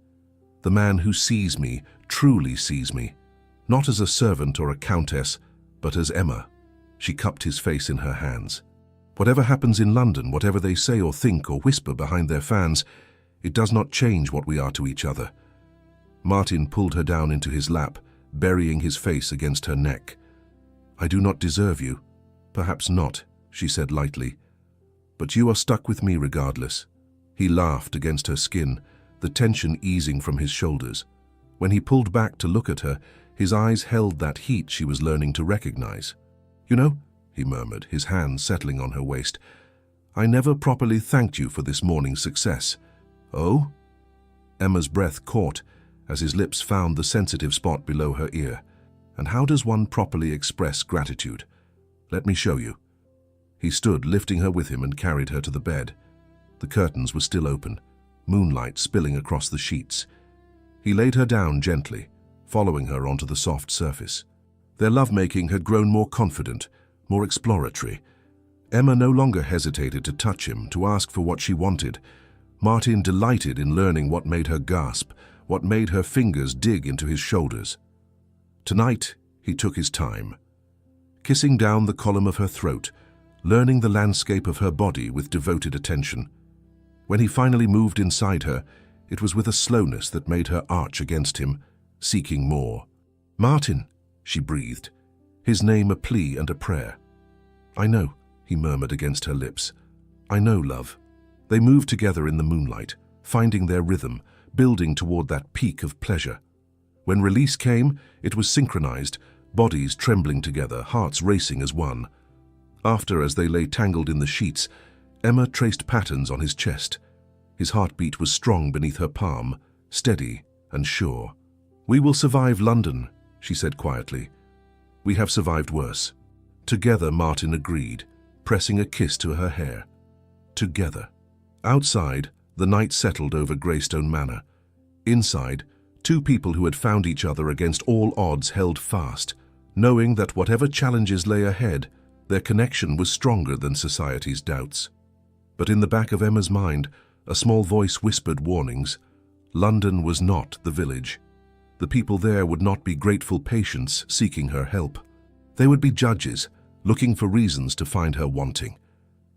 The man who sees me, truly sees me. Not as a servant or a countess, but as Emma. She cupped his face in her hands. Whatever happens in London, whatever they say or think or whisper behind their fans, it does not change what we are to each other. Martin pulled her down into his lap, burying his face against her neck. I do not deserve you. Perhaps not, she said lightly. But you are stuck with me regardless. He laughed against her skin, the tension easing from his shoulders. When he pulled back to look at her, his eyes held that heat she was learning to recognize. You know, he murmured, his hands settling on her waist, I never properly thanked you for this morning's success. Oh? Emma's breath caught as his lips found the sensitive spot below her ear. And how does one properly express gratitude? Let me show you. He stood, lifting her with him, and carried her to the bed. The curtains were still open, moonlight spilling across the sheets. He laid her down gently, following her onto the soft surface. Their lovemaking had grown more confident, more exploratory. Emma no longer hesitated to touch him, to ask for what she wanted. Martin delighted in learning what made her gasp, what made her fingers dig into his shoulders. Tonight, he took his time, kissing down the column of her throat, learning the landscape of her body with devoted attention. When he finally moved inside her, it was with a slowness that made her arch against him, seeking more. Martin, she breathed, his name a plea and a prayer. I know, he murmured against her lips. I know, love. They moved together in the moonlight, finding their rhythm, building toward that peak of pleasure. When release came, it was synchronized, bodies trembling together, hearts racing as one. After, as they lay tangled in the sheets, Emma traced patterns on his chest. His heartbeat was strong beneath her palm, steady and sure. We will survive London, she said quietly. We have survived worse. Together, Martin agreed, pressing a kiss to her hair. Together. Outside, the night settled over Greystone Manor. Inside, two people who had found each other against all odds held fast, knowing that whatever challenges lay ahead, their connection was stronger than society's doubts. But in the back of Emma's mind, a small voice whispered warnings. London was not the village. The people there would not be grateful patients seeking her help. They would be judges, looking for reasons to find her wanting.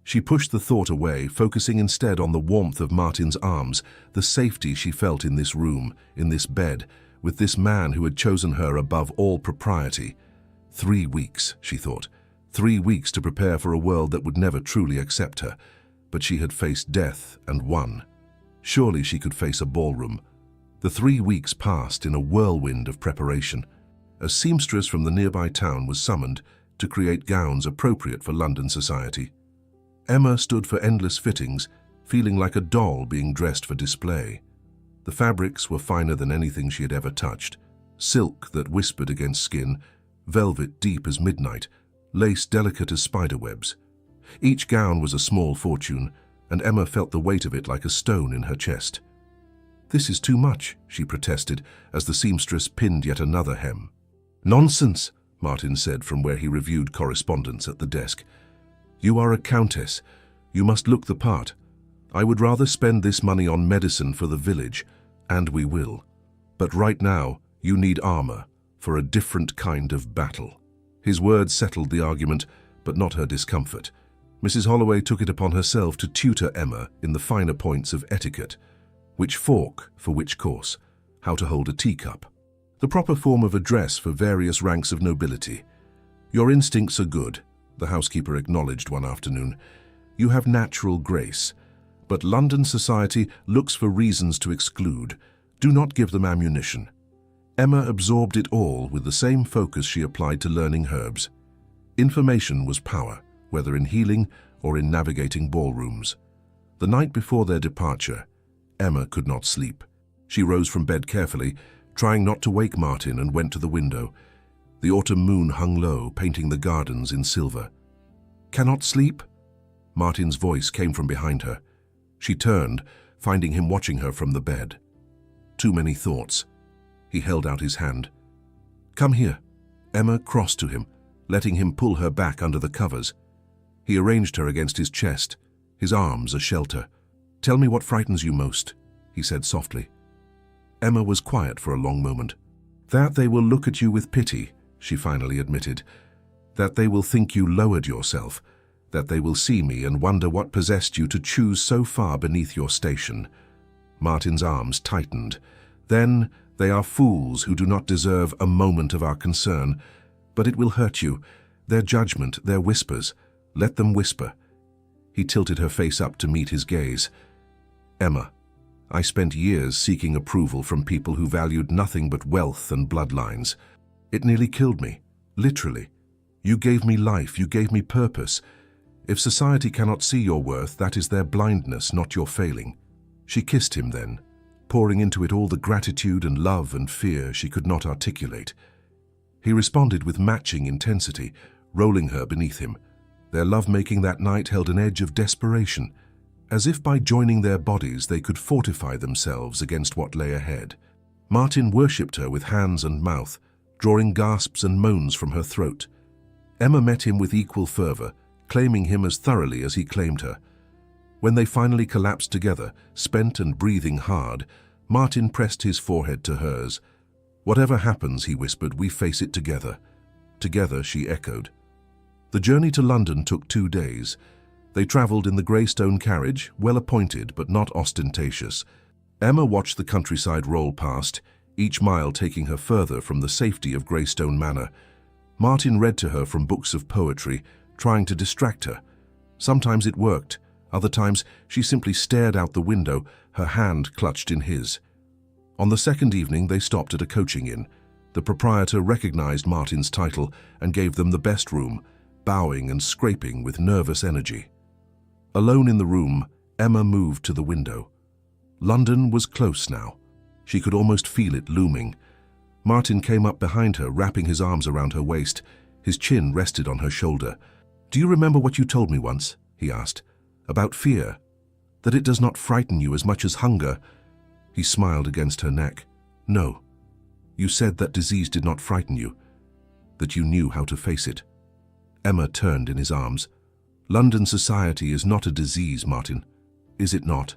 She pushed the thought away, focusing instead on the warmth of Martin's arms, the safety she felt in this room, in this bed, with this man who had chosen her above all propriety. 3 weeks, she thought. 3 weeks to prepare for a world that would never truly accept her. But she had faced death and won. Surely she could face a ballroom. The 3 weeks passed in a whirlwind of preparation. A seamstress from the nearby town was summoned to create gowns appropriate for London society. Emma stood for endless fittings, feeling like a doll being dressed for display. The fabrics were finer than anything she had ever touched. Silk that whispered against skin, velvet deep as midnight, lace delicate as spiderwebs. Each gown was a small fortune, and Emma felt the weight of it like a stone in her chest. This is too much, she protested, as the seamstress pinned yet another hem. Nonsense, Martin said from where he reviewed correspondence at the desk. You are a countess. You must look the part. I would rather spend this money on medicine for the village, and we will. But right now, you need armor for a different kind of battle. His words settled the argument, but not her discomfort. Mrs. Holloway took it upon herself to tutor Emma in the finer points of etiquette. Which fork for which course, how to hold a teacup, the proper form of address for various ranks of nobility. Your instincts are good, the housekeeper acknowledged one afternoon. You have natural grace, but London society looks for reasons to exclude. Do not give them ammunition. Emma absorbed it all with the same focus she applied to learning herbs. Information was power, whether in healing or in navigating ballrooms. The night before their departure, Emma could not sleep. She rose from bed carefully, trying not to wake Martin, and went to the window. The autumn moon hung low, painting the gardens in silver. Cannot sleep? Martin's voice came from behind her. She turned, finding him watching her from the bed. Too many thoughts. He held out his hand. Come here. Emma crossed to him, letting him pull her back under the covers. He arranged her against his chest, his arms a shelter. Tell me what frightens you most, he said softly. Emma was quiet for a long moment. That they will look at you with pity, she finally admitted. That they will think you lowered yourself. That they will see me and wonder what possessed you to choose so far beneath your station. Martin's arms tightened. Then, they are fools who do not deserve a moment of our concern. But it will hurt you. Their judgment, their whispers. Let them whisper. He tilted her face up to meet his gaze. Emma, I spent years seeking approval from people who valued nothing but wealth and bloodlines. It nearly killed me, literally. You gave me life, you gave me purpose. If society cannot see your worth, that is their blindness, not your failing. She kissed him then, pouring into it all the gratitude and love and fear she could not articulate. He responded with matching intensity, rolling her beneath him. Their lovemaking that night held an edge of desperation, as if by joining their bodies they could fortify themselves against what lay ahead. Martin worshipped her with hands and mouth, drawing gasps and moans from her throat. Emma met him with equal fervor, claiming him as thoroughly as he claimed her. When they finally collapsed together, spent and breathing hard, Martin pressed his forehead to hers. Whatever happens, he whispered, we face it together. Together, she echoed. The journey to London took 2 days. They travelled in the Greystone carriage, well appointed but not ostentatious. Emma watched the countryside roll past, each mile taking her further from the safety of Greystone Manor. Martin read to her from books of poetry, trying to distract her. Sometimes it worked. Other times she simply stared out the window, her hand clutched in his. On the second evening they stopped at a coaching inn. The proprietor recognized Martin's title and gave them the best room, bowing and scraping with nervous energy. Alone in the room, Emma moved to the window. London was close now. She could almost feel it looming. Martin came up behind her, wrapping his arms around her waist. His chin rested on her shoulder. "Do you remember what you told me once?" he asked. "About fear. That it does not frighten you as much as hunger." He smiled against her neck. "No. You said that disease did not frighten you, that you knew how to face it." Emma turned in his arms. "London society is not a disease, Martin. Is it not?"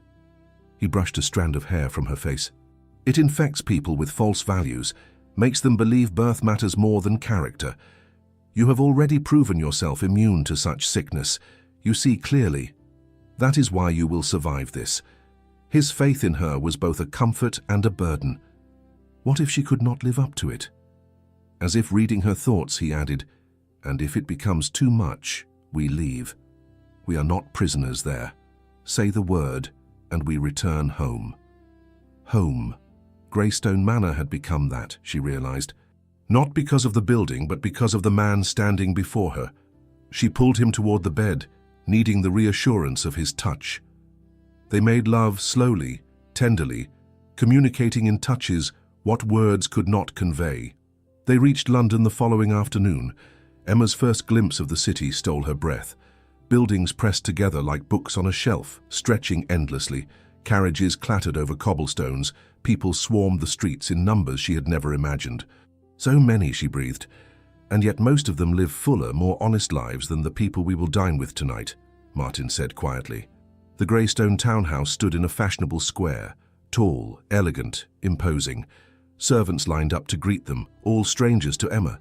He brushed a strand of hair from her face. "It infects people with false values, makes them believe birth matters more than character. You have already proven yourself immune to such sickness. You see clearly. That is why you will survive this." His faith in her was both a comfort and a burden. What if she could not live up to it? As if reading her thoughts, he added, "And if it becomes too much, we leave. We are not prisoners there. Say the word, and we return home." Home. Greystone Manor had become that, she realized. Not because of the building, but because of the man standing before her. She pulled him toward the bed, needing the reassurance of his touch. They made love slowly, tenderly, communicating in touches what words could not convey. They reached London the following afternoon. Emma's first glimpse of the city stole her breath. Buildings pressed together like books on a shelf, stretching endlessly. Carriages clattered over cobblestones. People swarmed the streets in numbers she had never imagined. "So many," she breathed. "And yet most of them live fuller, more honest lives than the people we will dine with tonight," Martin said quietly. The Greystone townhouse stood in a fashionable square, tall, elegant, imposing. Servants lined up to greet them, all strangers to Emma.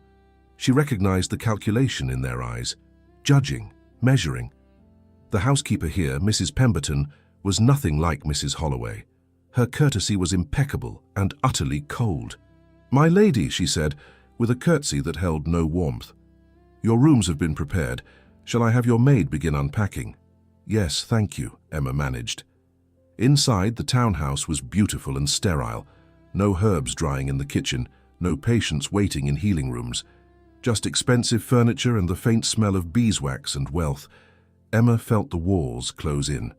She recognized the calculation in their eyes, judging, measuring. The housekeeper here, Mrs. Pemberton, was nothing like Mrs. Holloway. Her courtesy was impeccable and utterly cold. "My lady," she said, with a curtsy that held no warmth. "Your rooms have been prepared. Shall I have your maid begin unpacking?" "Yes, thank you," Emma managed. Inside, the townhouse was beautiful and sterile. No herbs drying in the kitchen, no patients waiting in healing rooms. Just expensive furniture and the faint smell of beeswax and wealth. Emma felt the walls close in.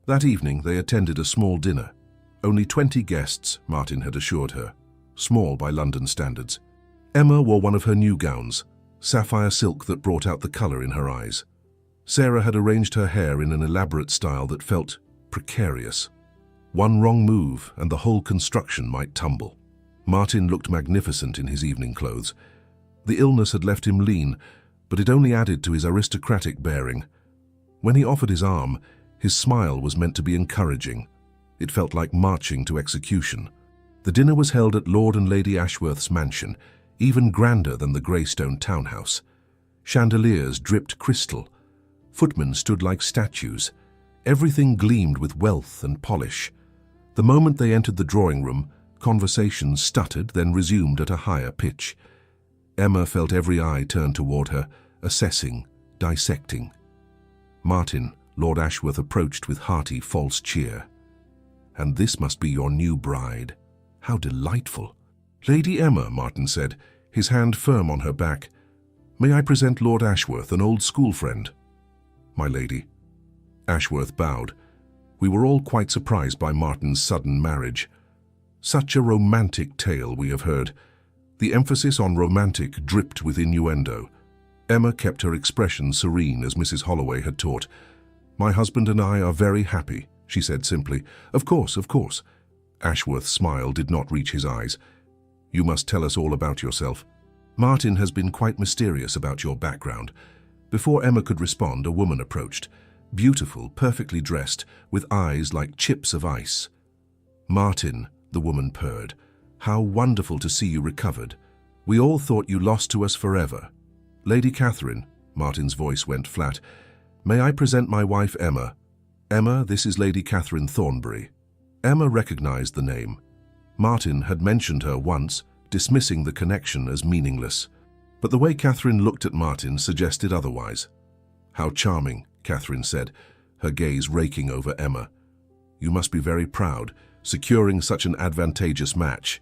That evening, they attended a small dinner. Only 20 guests, Martin had assured her. Small by London standards. Emma wore one of her new gowns, sapphire silk that brought out the colour in her eyes. Sarah had arranged her hair in an elaborate style that felt precarious. One wrong move and the whole construction might tumble. Martin looked magnificent in his evening clothes. The illness had left him lean, but it only added to his aristocratic bearing. When he offered his arm, his smile was meant to be encouraging. It felt like marching to execution. The dinner was held at Lord and Lady Ashworth's mansion, even grander than the Greystone townhouse. Chandeliers dripped crystal. Footmen stood like statues. Everything gleamed with wealth and polish. The moment they entered the drawing room, conversation stuttered, then resumed at a higher pitch. Emma felt every eye turned toward her, assessing, dissecting. Martin, Lord Ashworth approached with hearty false cheer. "And this must be your new bride. How delightful." "Lady Emma," Martin said, his hand firm on her back. "May I present Lord Ashworth, an old school friend?" "My lady." Ashworth bowed. We were all quite surprised by Martin's sudden marriage. Such a romantic tale we have heard. The emphasis on romantic dripped with innuendo. Emma kept her expression serene as Mrs. Holloway had taught. "My husband and I are very happy," she said simply. Of course, of course." Ashworth's smile did not reach his eyes. "You must tell us all about yourself. Martin has been quite mysterious about your background." Before Emma could respond, a woman approached. Beautiful, perfectly dressed, with eyes like chips of ice. "Martin," the woman purred, "how wonderful to see you recovered. We all thought you lost to us forever. Lady Catherine," Martin's voice went flat, "may I present my wife Emma? Emma, this is Lady Catherine Thornbury." Emma recognized the name. Martin had mentioned her once, dismissing the connection as meaningless. But the way Catherine looked at Martin suggested otherwise. "How charming," Catherine said, her gaze raking over Emma. "You must be very proud, securing such an advantageous match."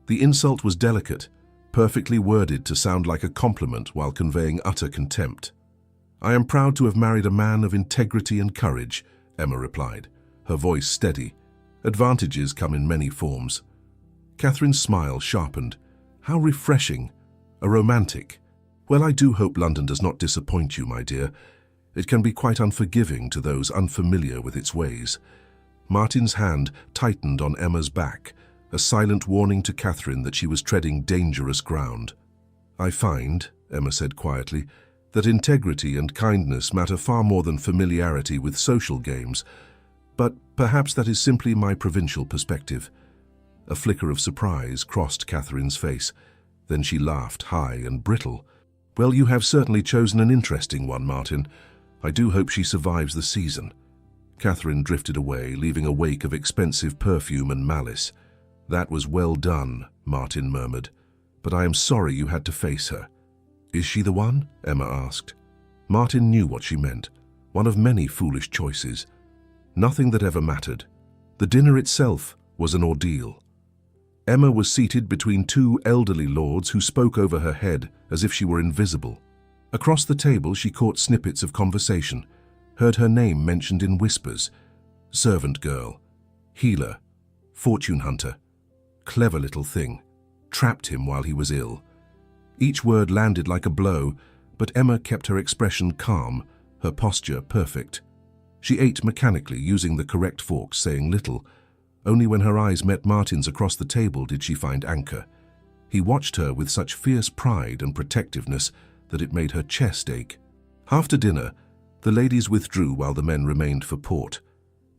The insult was delicate, perfectly worded to sound like a compliment while conveying utter contempt. "I am proud to have married a man of integrity and courage," Emma replied, her voice steady. "Advantages come in many forms." Catherine's smile sharpened. "How refreshing. A romantic. Well, I do hope London does not disappoint you, my dear. It can be quite unforgiving to those unfamiliar with its ways." Martin's hand tightened on Emma's back, a silent warning to Catherine that she was treading dangerous ground. "I find," Emma said quietly, "that integrity and kindness matter far more than familiarity with social games. But perhaps that is simply my provincial perspective." A flicker of surprise crossed Catherine's face. Then she laughed, high and brittle. "Well, you have certainly chosen an interesting one, Martin. I do hope she survives the season." Catherine drifted away, leaving a wake of expensive perfume and malice. "That was well done," Martin murmured. "But I am sorry you had to face her." "Is she the one?" Emma asked. Martin knew what she meant. One of many foolish choices. Nothing that ever mattered. The dinner itself was an ordeal. Emma was seated between two elderly lords who spoke over her head as if she were invisible. Across the table she caught snippets of conversation, heard her name mentioned in whispers. Servant girl, healer, fortune hunter, clever little thing, trapped him while he was ill. Each word landed like a blow, but Emma kept her expression calm, her posture perfect. She ate mechanically, using the correct forks, saying little. Only when her eyes met Martin's across the table did she find anchor. He watched her with such fierce pride and protectiveness that it made her chest ache. After dinner, the ladies withdrew while the men remained for port.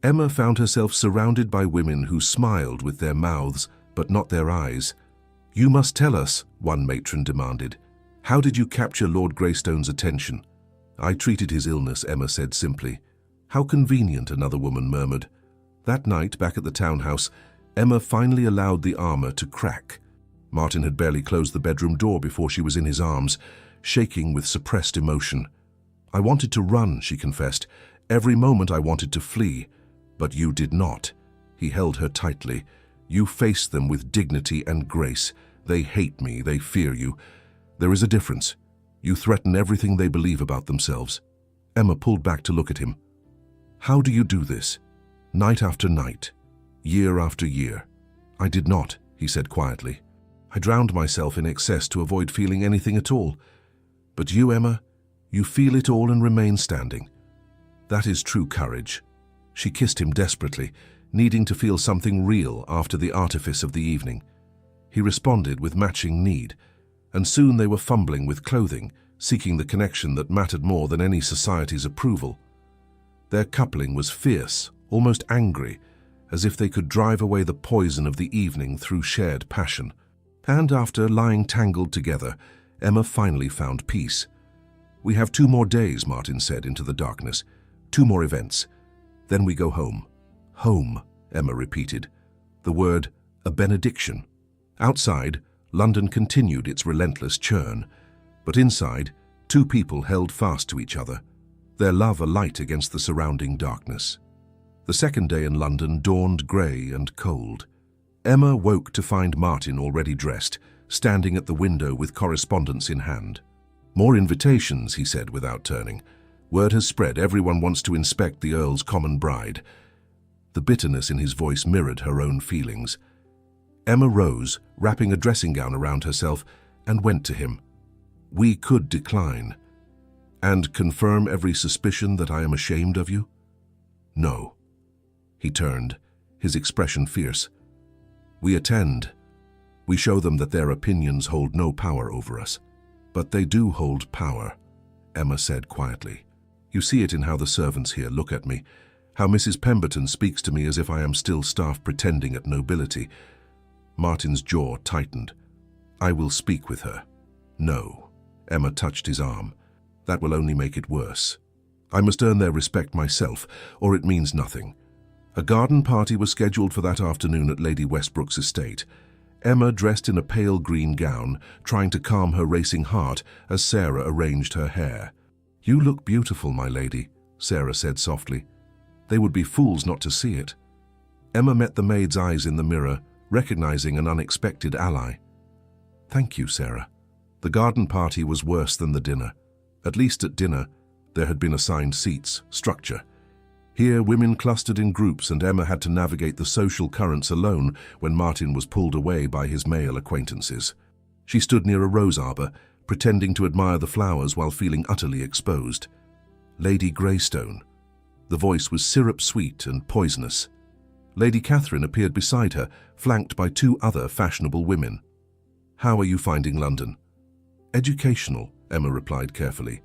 Emma found herself surrounded by women who smiled with their mouths, but not their eyes. "You must tell us," one matron demanded. "How did you capture Lord Greystone's attention?" "I treated his illness," Emma said simply. "How convenient," another woman murmured. That night, back at the townhouse, Emma finally allowed the armor to crack. Martin had barely closed the bedroom door before she was in his arms, shaking with suppressed emotion. "I wanted to run," she confessed. "Every moment I wanted to flee. But you did not." He held her tightly. "You faced them with dignity and grace. They hate me, they fear you. There is a difference. You threaten everything they believe about themselves." Emma pulled back to look at him. "How do you do this? Night after night, year after year?" "I did not," he said quietly. "I drowned myself in excess to avoid feeling anything at all. But you, Emma, you feel it all and remain standing. That is true courage." She kissed him desperately, needing to feel something real after the artifice of the evening. He responded with matching need, and soon they were fumbling with clothing, seeking the connection that mattered more than any society's approval. Their coupling was fierce, almost angry, as if they could drive away the poison of the evening through shared passion. And after lying tangled together, Emma finally found peace. "We have 2 more days," Martin said into the darkness. "2 more events. Then we go home." "Home," Emma repeated. The word, a benediction. Outside, London continued its relentless churn. But inside, 2 people held fast to each other, their love alight against the surrounding darkness. The second day in London dawned grey and cold. Emma woke to find Martin already dressed, standing at the window with correspondence in hand. "More invitations," he said without turning. "Word has spread, everyone wants to inspect the Earl's common bride." The bitterness in his voice mirrored her own feelings. Emma rose, wrapping a dressing gown around herself, and went to him. "We could decline." "And confirm every suspicion that I am ashamed of you?" "No." He turned, his expression fierce. "We attend. We show them that their opinions hold no power over us. But they do hold power," Emma said quietly. "You see it in how the servants here look at me, how Mrs. Pemberton speaks to me as if I am still staff pretending at nobility." Martin's jaw tightened. "I will speak with her." "No." Emma touched his arm. "That will only make it worse. I must earn their respect myself, or it means nothing." A garden party was scheduled for that afternoon at Lady Westbrook's estate. Emma, dressed in a pale green gown, trying to calm her racing heart as Sarah arranged her hair. "You look beautiful, my lady," Sarah said softly. "They would be fools not to see it." Emma met the maid's eyes in the mirror, recognizing an unexpected ally. "Thank you, Sarah." The garden party was worse than the dinner. At least at dinner, there had been assigned seats, structure. Here, women clustered in groups, and Emma had to navigate the social currents alone when Martin was pulled away by his male acquaintances. She stood near a rose arbor, pretending to admire the flowers while feeling utterly exposed. "Lady Greystone." The voice was syrup-sweet and poisonous. Lady Catherine appeared beside her, flanked by 2 other fashionable women. "How are you finding London?" "Educational," Emma replied carefully.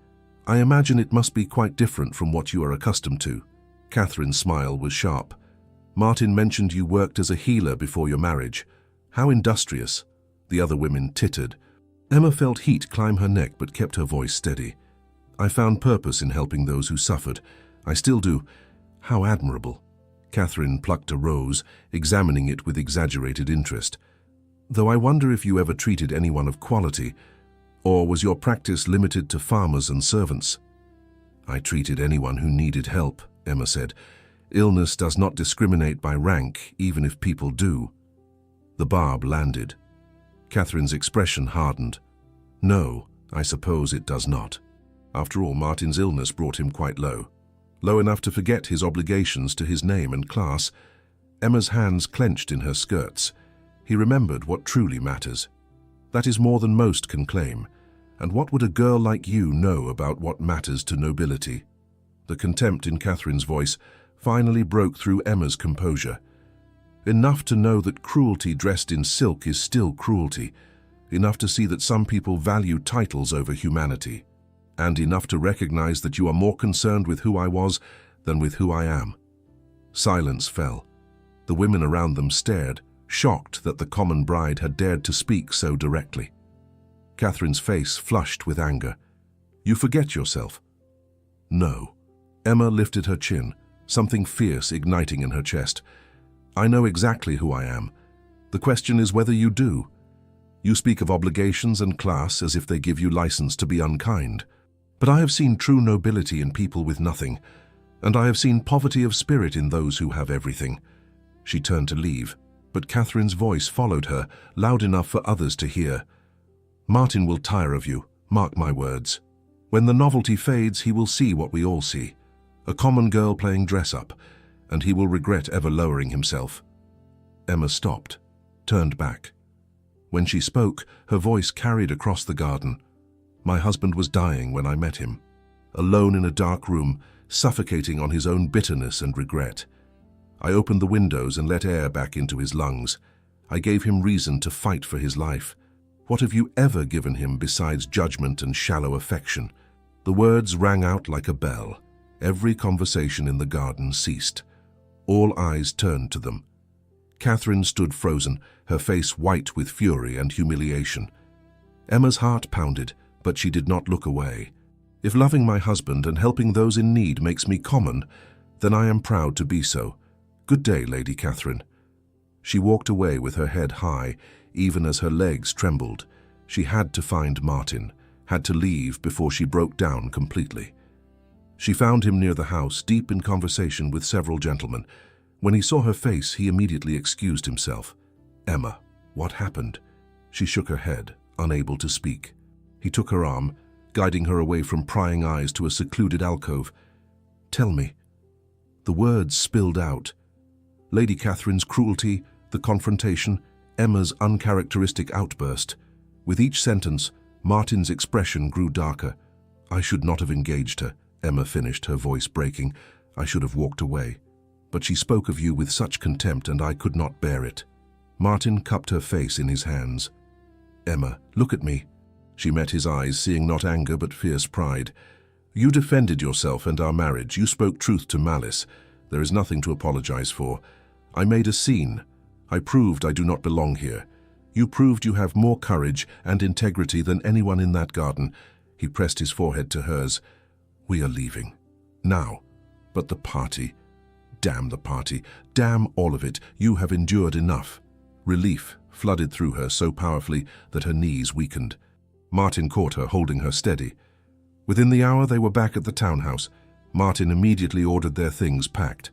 "I imagine it must be quite different from what you are accustomed to." Catherine's smile was sharp. "Martin mentioned you worked as a healer before your marriage. How industrious." The other women tittered. Emma felt heat climb her neck but kept her voice steady. "I found purpose in helping those who suffered. I still do." "How admirable." Catherine plucked a rose, examining it with exaggerated interest. "Though I wonder if you ever treated anyone of quality, or was your practice limited to farmers and servants?" "I treated anyone who needed help," Emma said. "Illness does not discriminate by rank, even if people do." The barb landed. Catherine's expression hardened. "No, I suppose it does not." After all, Martin's illness brought him quite low. Low enough to forget his obligations to his name and class. Emma's hands clenched in her skirts. He remembered what truly matters. That is more than most can claim. And what would a girl like you know about what matters to nobility? The contempt in Catherine's voice finally broke through Emma's composure. Enough to know that cruelty dressed in silk is still cruelty. Enough to see that some people value titles over humanity. And enough to recognize that you are more concerned with who I was than with who I am. Silence fell. The women around them stared, shocked that the common bride had dared to speak so directly. Catherine's face flushed with anger. "You forget yourself." "No." Emma lifted her chin, something fierce igniting in her chest. "I know exactly who I am. The question is whether you do. You speak of obligations and class as if they give you license to be unkind. But I have seen true nobility in people with nothing, and I have seen poverty of spirit in those who have everything." She turned to leave, but Catherine's voice followed her, loud enough for others to hear. "Martin will tire of you, mark my words. When the novelty fades, he will see what we all see. A common girl playing dress-up, and he will regret ever lowering himself." Emma stopped, turned back. When she spoke, her voice carried across the garden. "My husband was dying when I met him, alone in a dark room, suffocating on his own bitterness and regret. I opened the windows and let air back into his lungs. I gave him reason to fight for his life. What have you ever given him besides judgment and shallow affection?" The words rang out like a bell. Every conversation in the garden ceased. All eyes turned to them. Catherine stood frozen, her face white with fury and humiliation. Emma's heart pounded, but she did not look away. If loving my husband and helping those in need makes me common, then I am proud to be so. Good day, Lady Catherine. She walked away with her head high, even as her legs trembled. She had to find Martin, had to leave before she broke down completely. She found him near the house, deep in conversation with several gentlemen. When he saw her face, he immediately excused himself. Emma, what happened? She shook her head, unable to speak. He took her arm, guiding her away from prying eyes to a secluded alcove. Tell me. The words spilled out. Lady Catherine's cruelty, the confrontation, Emma's uncharacteristic outburst. With each sentence, Martin's expression grew darker. I should not have engaged her, Emma finished, her voice breaking. I should have walked away. But she spoke of you with such contempt, and I could not bear it. Martin cupped her face in his hands. Emma, look at me. She met his eyes, seeing not anger but fierce pride. You defended yourself and our marriage. You spoke truth to malice. There is nothing to apologize for. I made a scene. I proved I do not belong here. You proved you have more courage and integrity than anyone in that garden. He pressed his forehead to hers. We are leaving. Now. But the party. Damn the party. Damn all of it. You have endured enough. Relief flooded through her so powerfully that her knees weakened. Martin caught her, holding her steady. Within the hour they were back at the townhouse. Martin immediately ordered their things packed.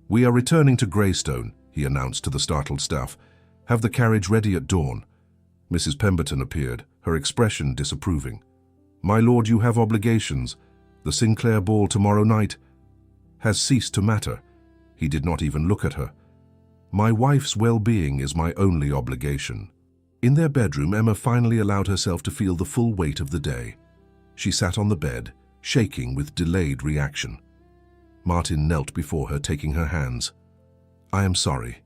We are returning to Greystone, he announced to the startled staff. Have the carriage ready at dawn. Mrs. Pemberton appeared, her expression disapproving. My lord, you have obligations. The Sinclair ball tomorrow night has ceased to matter. He did not even look at her. My wife's well-being is my only obligation. In their bedroom, Emma finally allowed herself to feel the full weight of the day. She sat on the bed, shaking with delayed reaction. Martin knelt before her, taking her hands. I am sorry.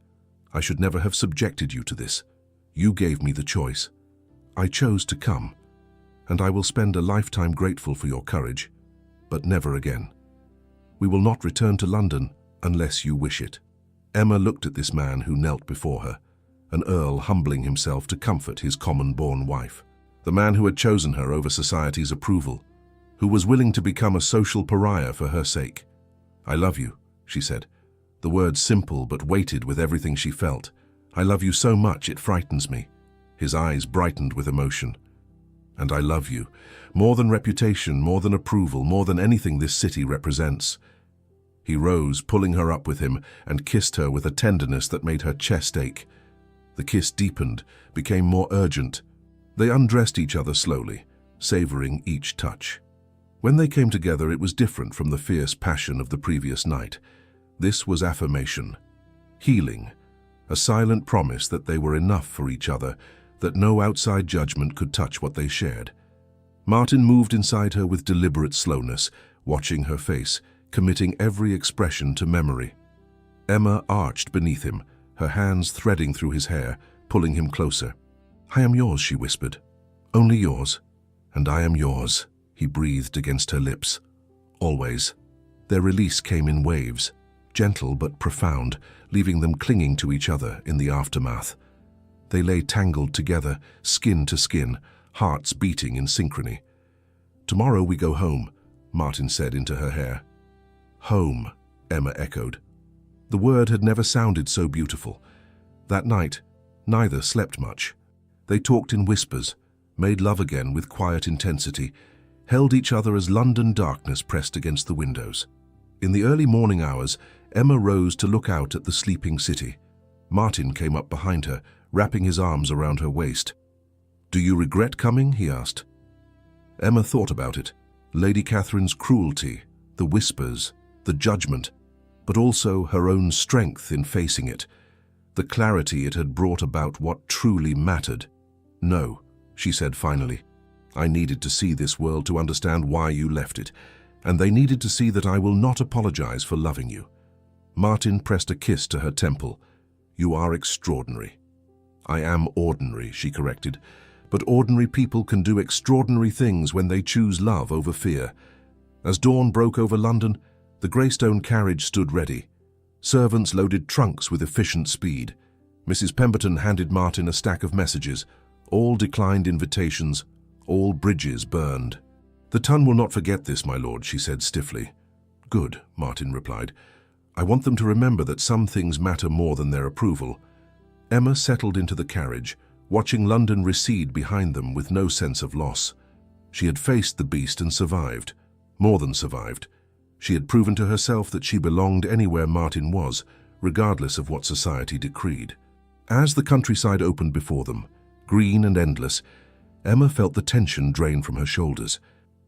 I should never have subjected you to this. You gave me the choice. I chose to come, and I will spend a lifetime grateful for your courage, but never again. We will not return to London unless you wish it. Emma looked at this man who knelt before her, an earl humbling himself to comfort his common-born wife, the man who had chosen her over society's approval, who was willing to become a social pariah for her sake. I love you, she said, the words simple but weighted with everything she felt. I love you so much it frightens me. His eyes brightened with emotion. And I love you, more than reputation, more than approval, more than anything this city represents. He rose, pulling her up with him, and kissed her with a tenderness that made her chest ache. The kiss deepened, became more urgent. They undressed each other slowly, savoring each touch. When they came together, it was different from the fierce passion of the previous night. This was affirmation, healing, a silent promise that they were enough for each other, that no outside judgment could touch what they shared. Martin moved inside her with deliberate slowness, watching her face, committing every expression to memory. Emma arched beneath him, her hands threading through his hair, pulling him closer. I am yours, she whispered. Only yours. And I am yours, he breathed against her lips. Always. Their release came in waves, gentle but profound, leaving them clinging to each other in the aftermath. They lay tangled together, skin to skin, hearts beating in synchrony. Tomorrow we go home, Martin said into her hair. Home, Emma echoed. The word had never sounded so beautiful. That night, neither slept much. They talked in whispers, made love again with quiet intensity, held each other as London darkness pressed against the windows. In the early morning hours, Emma rose to look out at the sleeping city. Martin came up behind her, wrapping his arms around her waist. Do you regret coming? He asked. Emma thought about it. Lady Catherine's cruelty, the whispers, the judgment, but also her own strength in facing it, the clarity it had brought about what truly mattered. No, she said finally. I needed to see this world to understand why you left it, and they needed to see that I will not apologize for loving you. Martin pressed a kiss to her temple. You are extraordinary. I am ordinary, she corrected, but ordinary people can do extraordinary things when they choose love over fear. As dawn broke over London, the Greystone carriage stood ready. Servants loaded trunks with efficient speed. Mrs. Pemberton handed Martin a stack of messages. All declined invitations, all bridges burned. "The Ton will not forget this, my lord," she said stiffly. "Good," Martin replied. "I want them to remember that some things matter more than their approval." Emma settled into the carriage, watching London recede behind them with no sense of loss. She had faced the beast and survived. More than survived. She had proven to herself that she belonged anywhere Martin was, regardless of what society decreed. As the countryside opened before them, green and endless, Emma felt the tension drain from her shoulders.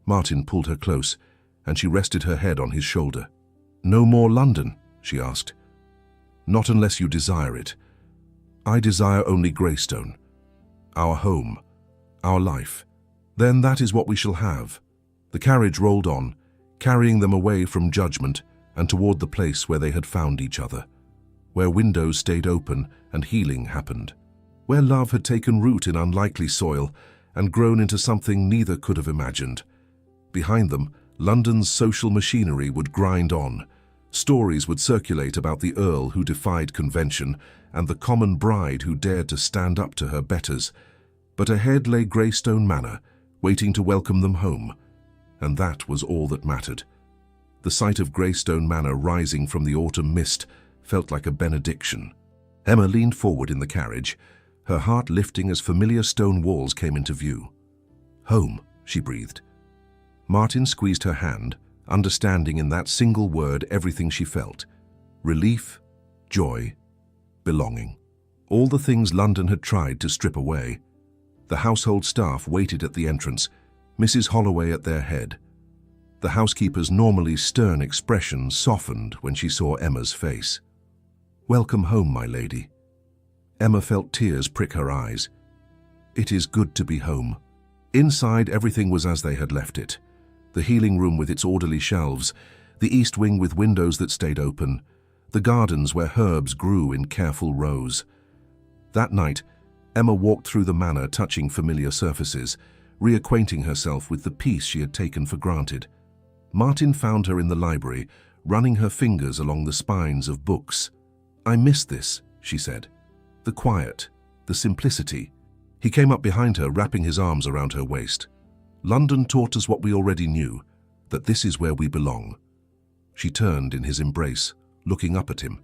Martin pulled her close, and she rested her head on his shoulder. "No more London?" she asked. "Not unless you desire it. I desire only Greystone. Our home, our life. Then that is what we shall have." The carriage rolled on, carrying them away from judgment and toward the place where they had found each other, where windows stayed open and healing happened, where love had taken root in unlikely soil and grown into something neither could have imagined. Behind them, London's social machinery would grind on. Stories would circulate about the earl who defied convention and the common bride who dared to stand up to her betters. But ahead lay Greystone Manor, waiting to welcome them home. And that was all that mattered. The sight of Greystone Manor rising from the autumn mist felt like a benediction. Emma leaned forward in the carriage, her heart lifting as familiar stone walls came into view. "Home," she breathed. Martin squeezed her hand, understanding in that single word everything she felt. Relief, joy, belonging. All the things London had tried to strip away. The household staff waited at the entrance, Mrs. Holloway at their head. The housekeeper's normally stern expression softened when she saw Emma's face. "Welcome home, my lady." Emma felt tears prick her eyes. It is good to be home. Inside, everything was as they had left it. The healing room with its orderly shelves, the east wing with windows that stayed open, the gardens where herbs grew in careful rows. That night, Emma walked through the manor touching familiar surfaces, reacquainting herself with the peace she had taken for granted. Martin found her in the library, running her fingers along the spines of books. "I miss this," she said. "The quiet, the simplicity." He came up behind her, wrapping his arms around her waist. "London taught us what we already knew, that this is where we belong." She turned in his embrace, looking up at him.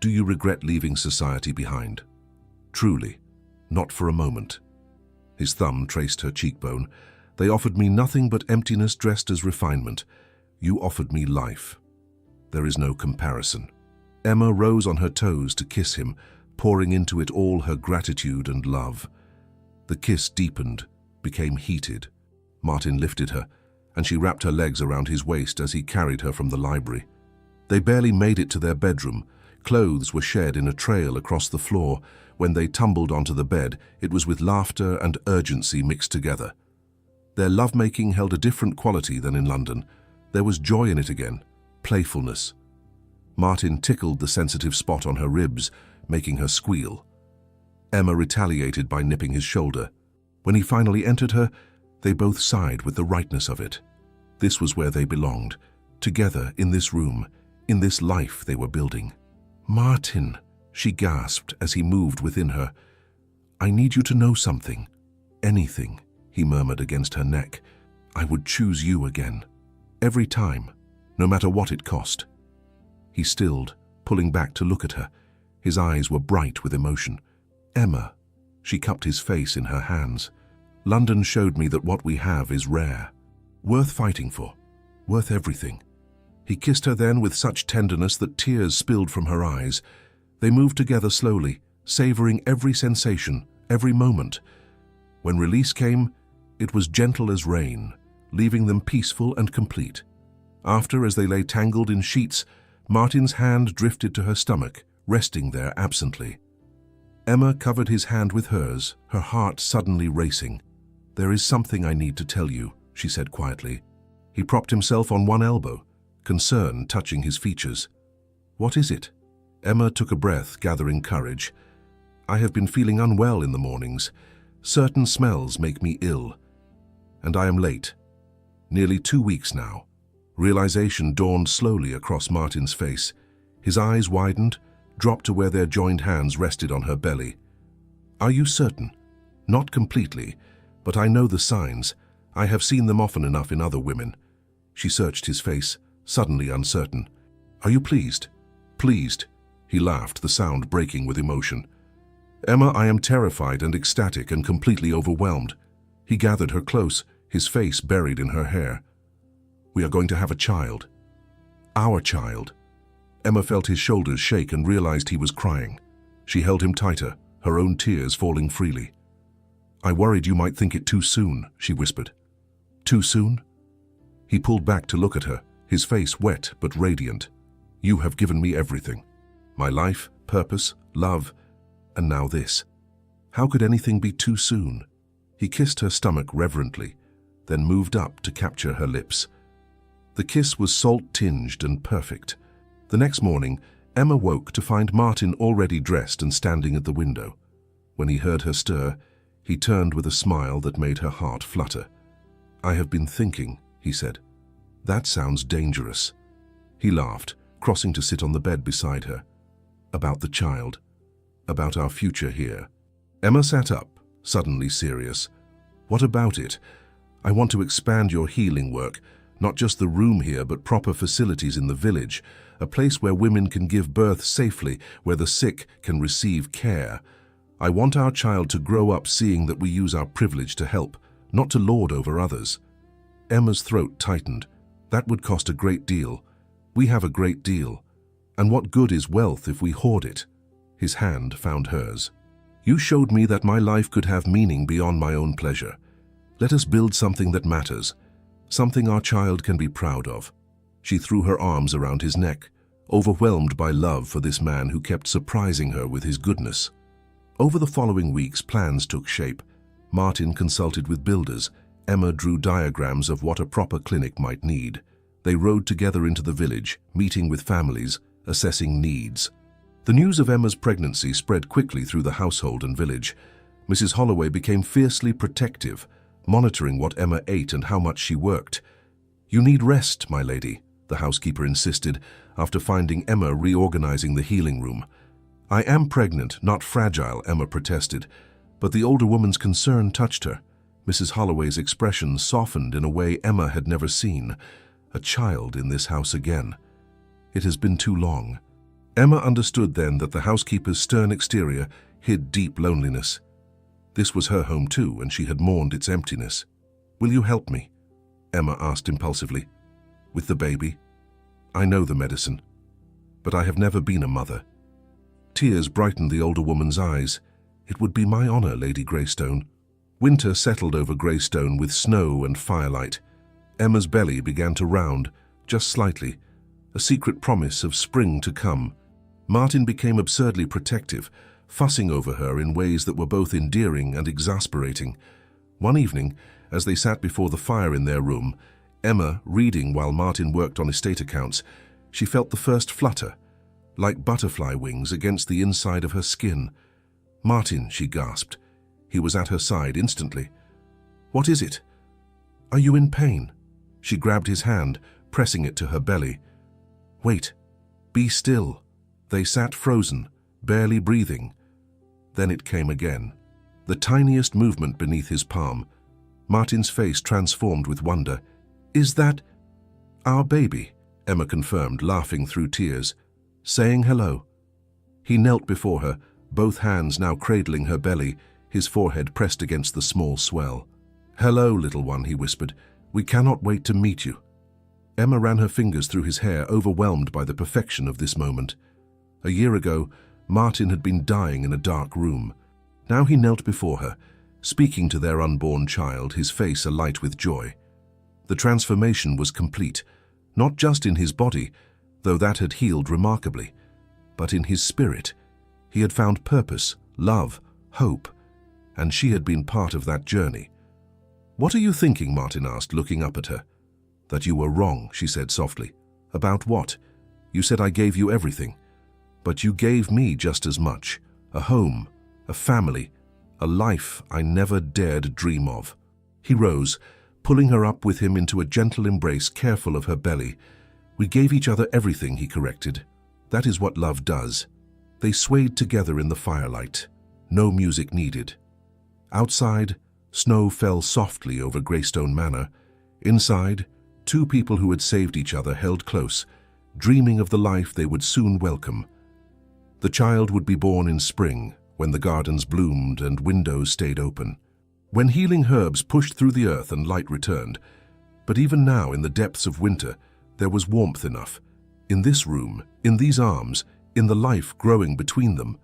"Do you regret leaving society behind?" "Truly, not for a moment." His thumb traced her cheekbone. "They offered me nothing but emptiness dressed as refinement. You offered me life. There is no comparison." Emma rose on her toes to kiss him, pouring into it all her gratitude and love. The kiss deepened, became heated. Martin lifted her, and she wrapped her legs around his waist as he carried her from the library. They barely made it to their bedroom. Clothes were shed in a trail across the floor. When they tumbled onto the bed, it was with laughter and urgency mixed together. Their lovemaking held a different quality than in London. There was joy in it again, playfulness. Martin tickled the sensitive spot on her ribs, making her squeal. Emma retaliated by nipping his shoulder. When he finally entered her, they both sighed with the rightness of it. This was where they belonged, together in this room, in this life they were building. "Martin," she gasped as he moved within her. "I need you to know something. Anything," he murmured against her neck. "I would choose you again. Every time, no matter what it cost." He stilled, pulling back to look at her. His eyes were bright with emotion. "Emma," she cupped his face in her hands. "London showed me that what we have is rare, worth fighting for, worth everything." He kissed her then with such tenderness that tears spilled from her eyes. They moved together slowly, savoring every sensation, every moment. When release came, it was gentle as rain, leaving them peaceful and complete. After, as they lay tangled in sheets, Martin's hand drifted to her stomach, resting there absently. Emma covered his hand with hers, her heart suddenly racing. "There is something I need to tell you," she said quietly. He propped himself on one elbow, concern touching his features. "What is it?" Emma took a breath, gathering courage. "I have been feeling unwell in the mornings. Certain smells make me ill. And I am late. Nearly 2 weeks now." Realization dawned slowly across Martin's face. His eyes widened, dropped to where their joined hands rested on her belly. "Are you certain?" "Not completely, but I know the signs. I have seen them often enough in other women." She searched his face, suddenly uncertain. "Are you pleased?" "Pleased." He laughed, the sound breaking with emotion. "Emma, I am terrified and ecstatic and completely overwhelmed." He gathered her close, his face buried in her hair. "We are going to have a child. Our child." Emma felt his shoulders shake and realized he was crying. She held him tighter, her own tears falling freely. "I worried you might think it too soon," she whispered. "Too soon?" He pulled back to look at her, his face wet but radiant. "You have given me everything. My life, purpose, love, and now this. How could anything be too soon?" He kissed her stomach reverently, then moved up to capture her lips. The kiss was salt-tinged and perfect. The next morning, Emma woke to find Martin already dressed and standing at the window. When he heard her stir, he turned with a smile that made her heart flutter. "I have been thinking," he said. "That sounds dangerous." He laughed, crossing to sit on the bed beside her. "About the child. About our future here." Emma sat up, suddenly serious. "What about it? I want to expand your healing work, not just the room here, but proper facilities in the village, a place where women can give birth safely, where the sick can receive care. I want our child to grow up seeing that we use our privilege to help, not to lord over others." Emma's throat tightened. "That would cost a great deal. We have a great deal. And what good is wealth if we hoard it?" His hand found hers. "You showed me that my life could have meaning beyond my own pleasure. Let us build something that matters, something our child can be proud of." She threw her arms around his neck, overwhelmed by love for this man who kept surprising her with his goodness. Over the following weeks, plans took shape. Martin consulted with builders. Emma drew diagrams of what a proper clinic might need. They rode together into the village, meeting with families, assessing needs. The news of Emma's pregnancy spread quickly through the household and village. Mrs. Holloway became fiercely protective, monitoring what Emma ate and how much she worked. "You need rest, my lady," the housekeeper insisted, after finding Emma reorganizing the healing room. "I am pregnant, not fragile," Emma protested, but the older woman's concern touched her. Mrs. Holloway's expression softened in a way Emma had never seen. A child in this house again. It has been too long. Emma understood then that the housekeeper's stern exterior hid deep loneliness. This was her home too, and she had mourned its emptiness. "Will you help me?" Emma asked impulsively. "With the baby? I know the medicine, but I have never been a mother." Tears brightened the older woman's eyes. "It would be my honor, Lady Greystone." Winter settled over Greystone with snow and firelight. Emma's belly began to round, just slightly, a secret promise of spring to come. Martin became absurdly protective, fussing over her in ways that were both endearing and exasperating. One evening, as they sat before the fire in their room, Emma reading while Martin worked on estate accounts, she felt the first flutter, like butterfly wings against the inside of her skin. "Martin," she gasped. He was at her side instantly. "What is it? Are you in pain?" She grabbed his hand, pressing it to her belly. "Wait. Be still." They sat frozen, barely breathing. Then it came again. The tiniest movement beneath his palm. Martin's face transformed with wonder. "Is that our baby?" Emma confirmed, laughing through tears. "Saying hello." He knelt before her, both hands now cradling her belly, his forehead pressed against the small swell. "Hello, little one," he whispered. "We cannot wait to meet you." Emma ran her fingers through his hair, overwhelmed by the perfection of this moment. A year ago, Martin had been dying in a dark room. Now he knelt before her, speaking to their unborn child, his face alight with joy. The transformation was complete, not just in his body, though that had healed remarkably, but in his spirit. He had found purpose, love, hope, and she had been part of that journey. "What are you thinking?" Martin asked, looking up at her. "That you were wrong," she said softly. "About what? You said I gave you everything. But you gave me just as much. A home, a family, a life I never dared dream of." He rose, pulling her up with him into a gentle embrace, careful of her belly. "We gave each other everything," he corrected. That is what love does. They swayed together in the firelight. No music needed. Outside, snow fell softly over Greystone Manor. Inside, two people who had saved each other held close, dreaming of the life they would soon welcome. The child would be born in spring, when the gardens bloomed and windows stayed open, when healing herbs pushed through the earth and light returned. But even now, in the depths of winter, there was warmth enough. In this room, in these arms, in the life growing between them.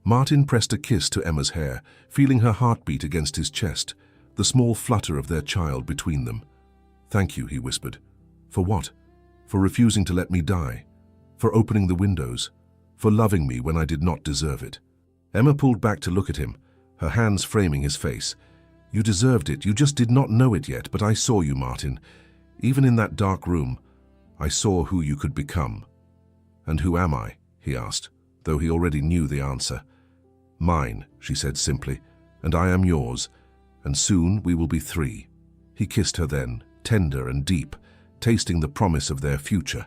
Martin pressed a kiss to Emma's hair, feeling her heartbeat against his chest, the small flutter of their child between them. "Thank you," he whispered. "For what? For refusing to let me die. For opening the windows. For loving me when I did not deserve it." Emma pulled back to look at him, her hands framing his face. "You deserved it. You just did not know it yet, but I saw you, Martin. Even in that dark room, I saw who you could become." "And who am I?" he asked, though he already knew the answer. "Mine," she said simply, "and I am yours, and soon we will be three." He kissed her then, tender and deep, tasting the promise of their future.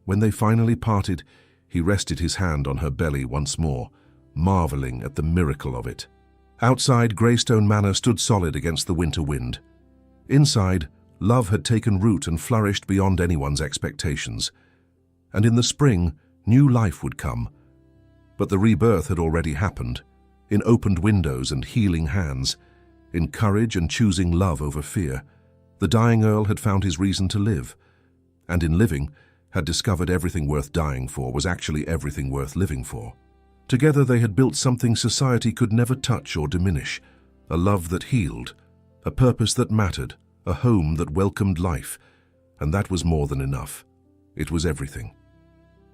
When they finally parted, he rested his hand on her belly once more, marveling at the miracle of it. Outside, Greystone Manor stood solid against the winter wind. Inside, love had taken root and flourished beyond anyone's expectations. And in the spring, new life would come. But the rebirth had already happened, in opened windows and healing hands, in courage and choosing love over fear. The dying Earl had found his reason to live, and in living, had discovered everything worth dying for was actually everything worth living for. Together they had built something society could never touch or diminish, a love that healed, a purpose that mattered, a home that welcomed life, and that was more than enough. It was everything.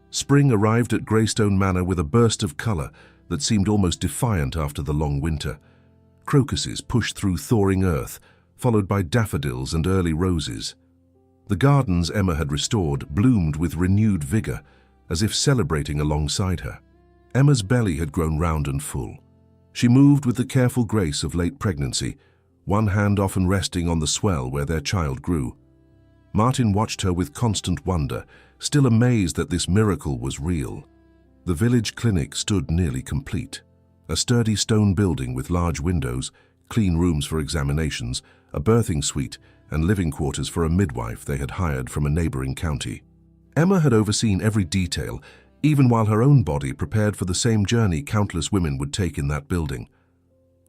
Spring arrived at Greystone Manor with a burst of colour that seemed almost defiant after the long winter. Crocuses pushed through thawing earth, followed by daffodils and early roses. The gardens Emma had restored bloomed with renewed vigour, as if celebrating alongside her. Emma's belly had grown round and full. She moved with the careful grace of late pregnancy, one hand often resting on the swell where their child grew. Martin watched her with constant wonder, still amazed that this miracle was real. The village clinic stood nearly complete. A sturdy stone building with large windows, clean rooms for examinations, a birthing suite, and living quarters for a midwife they had hired from a neighbouring county. Emma had overseen every detail, even while her own body prepared for the same journey countless women would take in that building.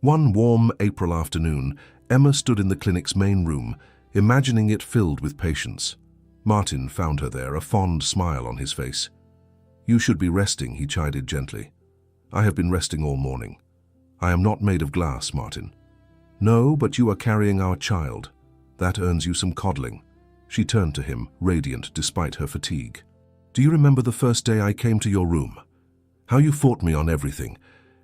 One warm April afternoon, Emma stood in the clinic's main room, imagining it filled with patients. Martin found her there, a fond smile on his face. "You should be resting," he chided gently. "I have been resting all morning. I am not made of glass, Martin." "No, but you are carrying our child. That earns you some coddling." She turned to him, radiant despite her fatigue. "Do you remember the first day I came to your room? How you fought me on everything.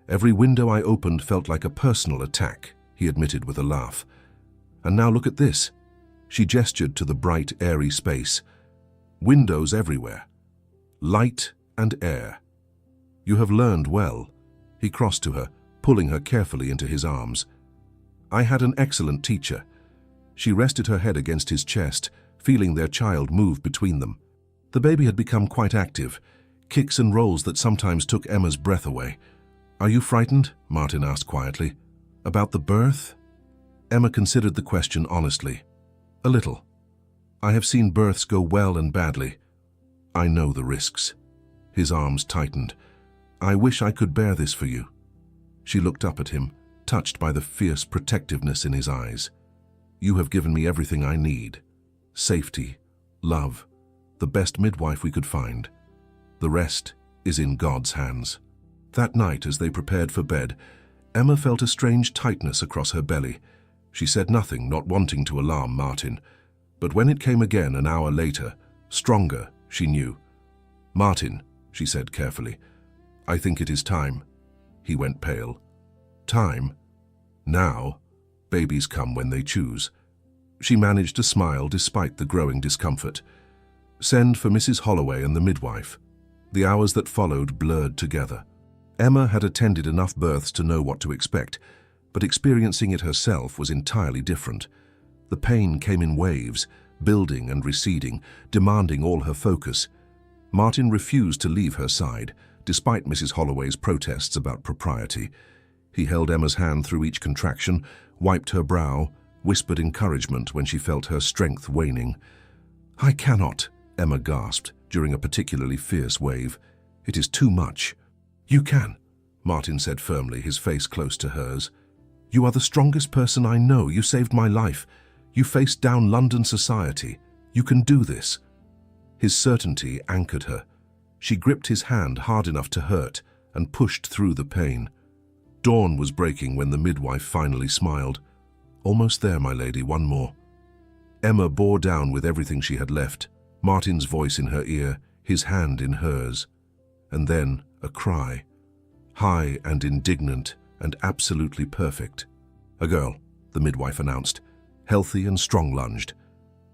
Every window I opened felt like a personal attack," he admitted with a laugh. "And now look at this." She gestured to the bright, airy space. "Windows everywhere. Light and air. You have learned well." He crossed to her, pulling her carefully into his arms. "I had an excellent teacher." She rested her head against his chest, feeling their child move between them. The baby had become quite active, kicks and rolls that sometimes took Emma's breath away. "Are you frightened?" Martin asked quietly. "About the birth?" Emma considered the question honestly. "A little. I have seen births go well and badly. I know the risks." His arms tightened. "I wish I could bear this for you." She looked up at him, touched by the fierce protectiveness in his eyes. "You have given me everything I need. Safety, love, the best midwife we could find. The rest is in God's hands." That night, as they prepared for bed, Emma felt a strange tightness across her belly. She said nothing, not wanting to alarm Martin. But when it came again an hour later, stronger, she knew. "Martin," she said carefully, "I think it is time." He went pale. "Time? Now? Babies come when they choose." She managed to smile despite the growing discomfort. "Send for Mrs. Holloway and the midwife." The hours that followed blurred together. Emma had attended enough births to know what to expect, but experiencing it herself was entirely different. The pain came in waves, building and receding, demanding all her focus. Martin refused to leave her side, despite Mrs. Holloway's protests about propriety. He held Emma's hand through each contraction, wiped her brow, whispered encouragement when she felt her strength waning. "I cannot," Emma gasped during a particularly fierce wave. "It is too much." "You can," Martin said firmly, his face close to hers. "You are the strongest person I know. You saved my life. You faced down London society. You can do this." His certainty anchored her. She gripped his hand hard enough to hurt and pushed through the pain. Dawn was breaking when the midwife finally smiled. "Almost there, my lady, one more." Emma bore down with everything she had left, Martin's voice in her ear, his hand in hers. And then a cry, high and indignant and absolutely perfect. "A girl," the midwife announced, healthy and strong-lunged.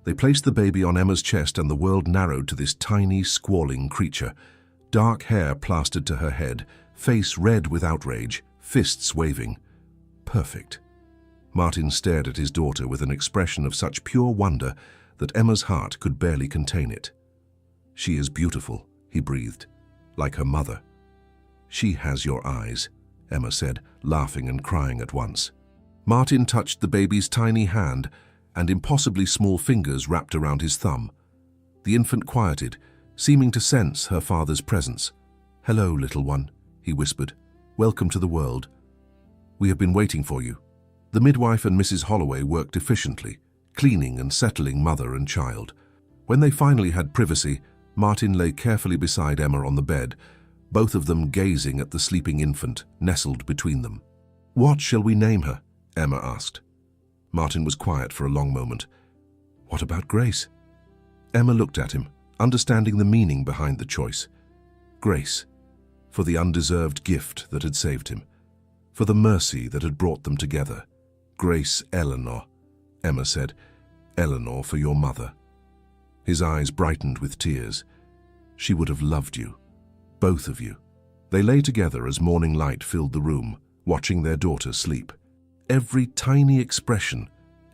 They placed the baby on Emma's chest and the world narrowed to this tiny, squalling creature. Dark hair plastered to her head, face red with outrage, fists waving. Perfect. Martin stared at his daughter with an expression of such pure wonder that Emma's heart could barely contain it. "She is beautiful," he breathed, "like her mother." "She has your eyes," Emma said, laughing and crying at once. Martin touched the baby's tiny hand, and impossibly small fingers wrapped around his thumb. The infant quieted, seeming to sense her father's presence. "Hello, little one," he whispered. "Welcome to the world. We have been waiting for you." The midwife and Mrs. Holloway worked efficiently, cleaning and settling mother and child. When they finally had privacy, Martin lay carefully beside Emma on the bed, both of them gazing at the sleeping infant nestled between them. "What shall we name her?" Emma asked. Martin was quiet for a long moment. "What about Grace?" Emma looked at him, understanding the meaning behind the choice. Grace, for the undeserved gift that had saved him, for the mercy that had brought them together. "Grace Eleanor," Emma said. "Eleanor for your mother." His eyes brightened with tears. "She would have loved you, both of you." They lay together as morning light filled the room, watching their daughter sleep. Every tiny expression,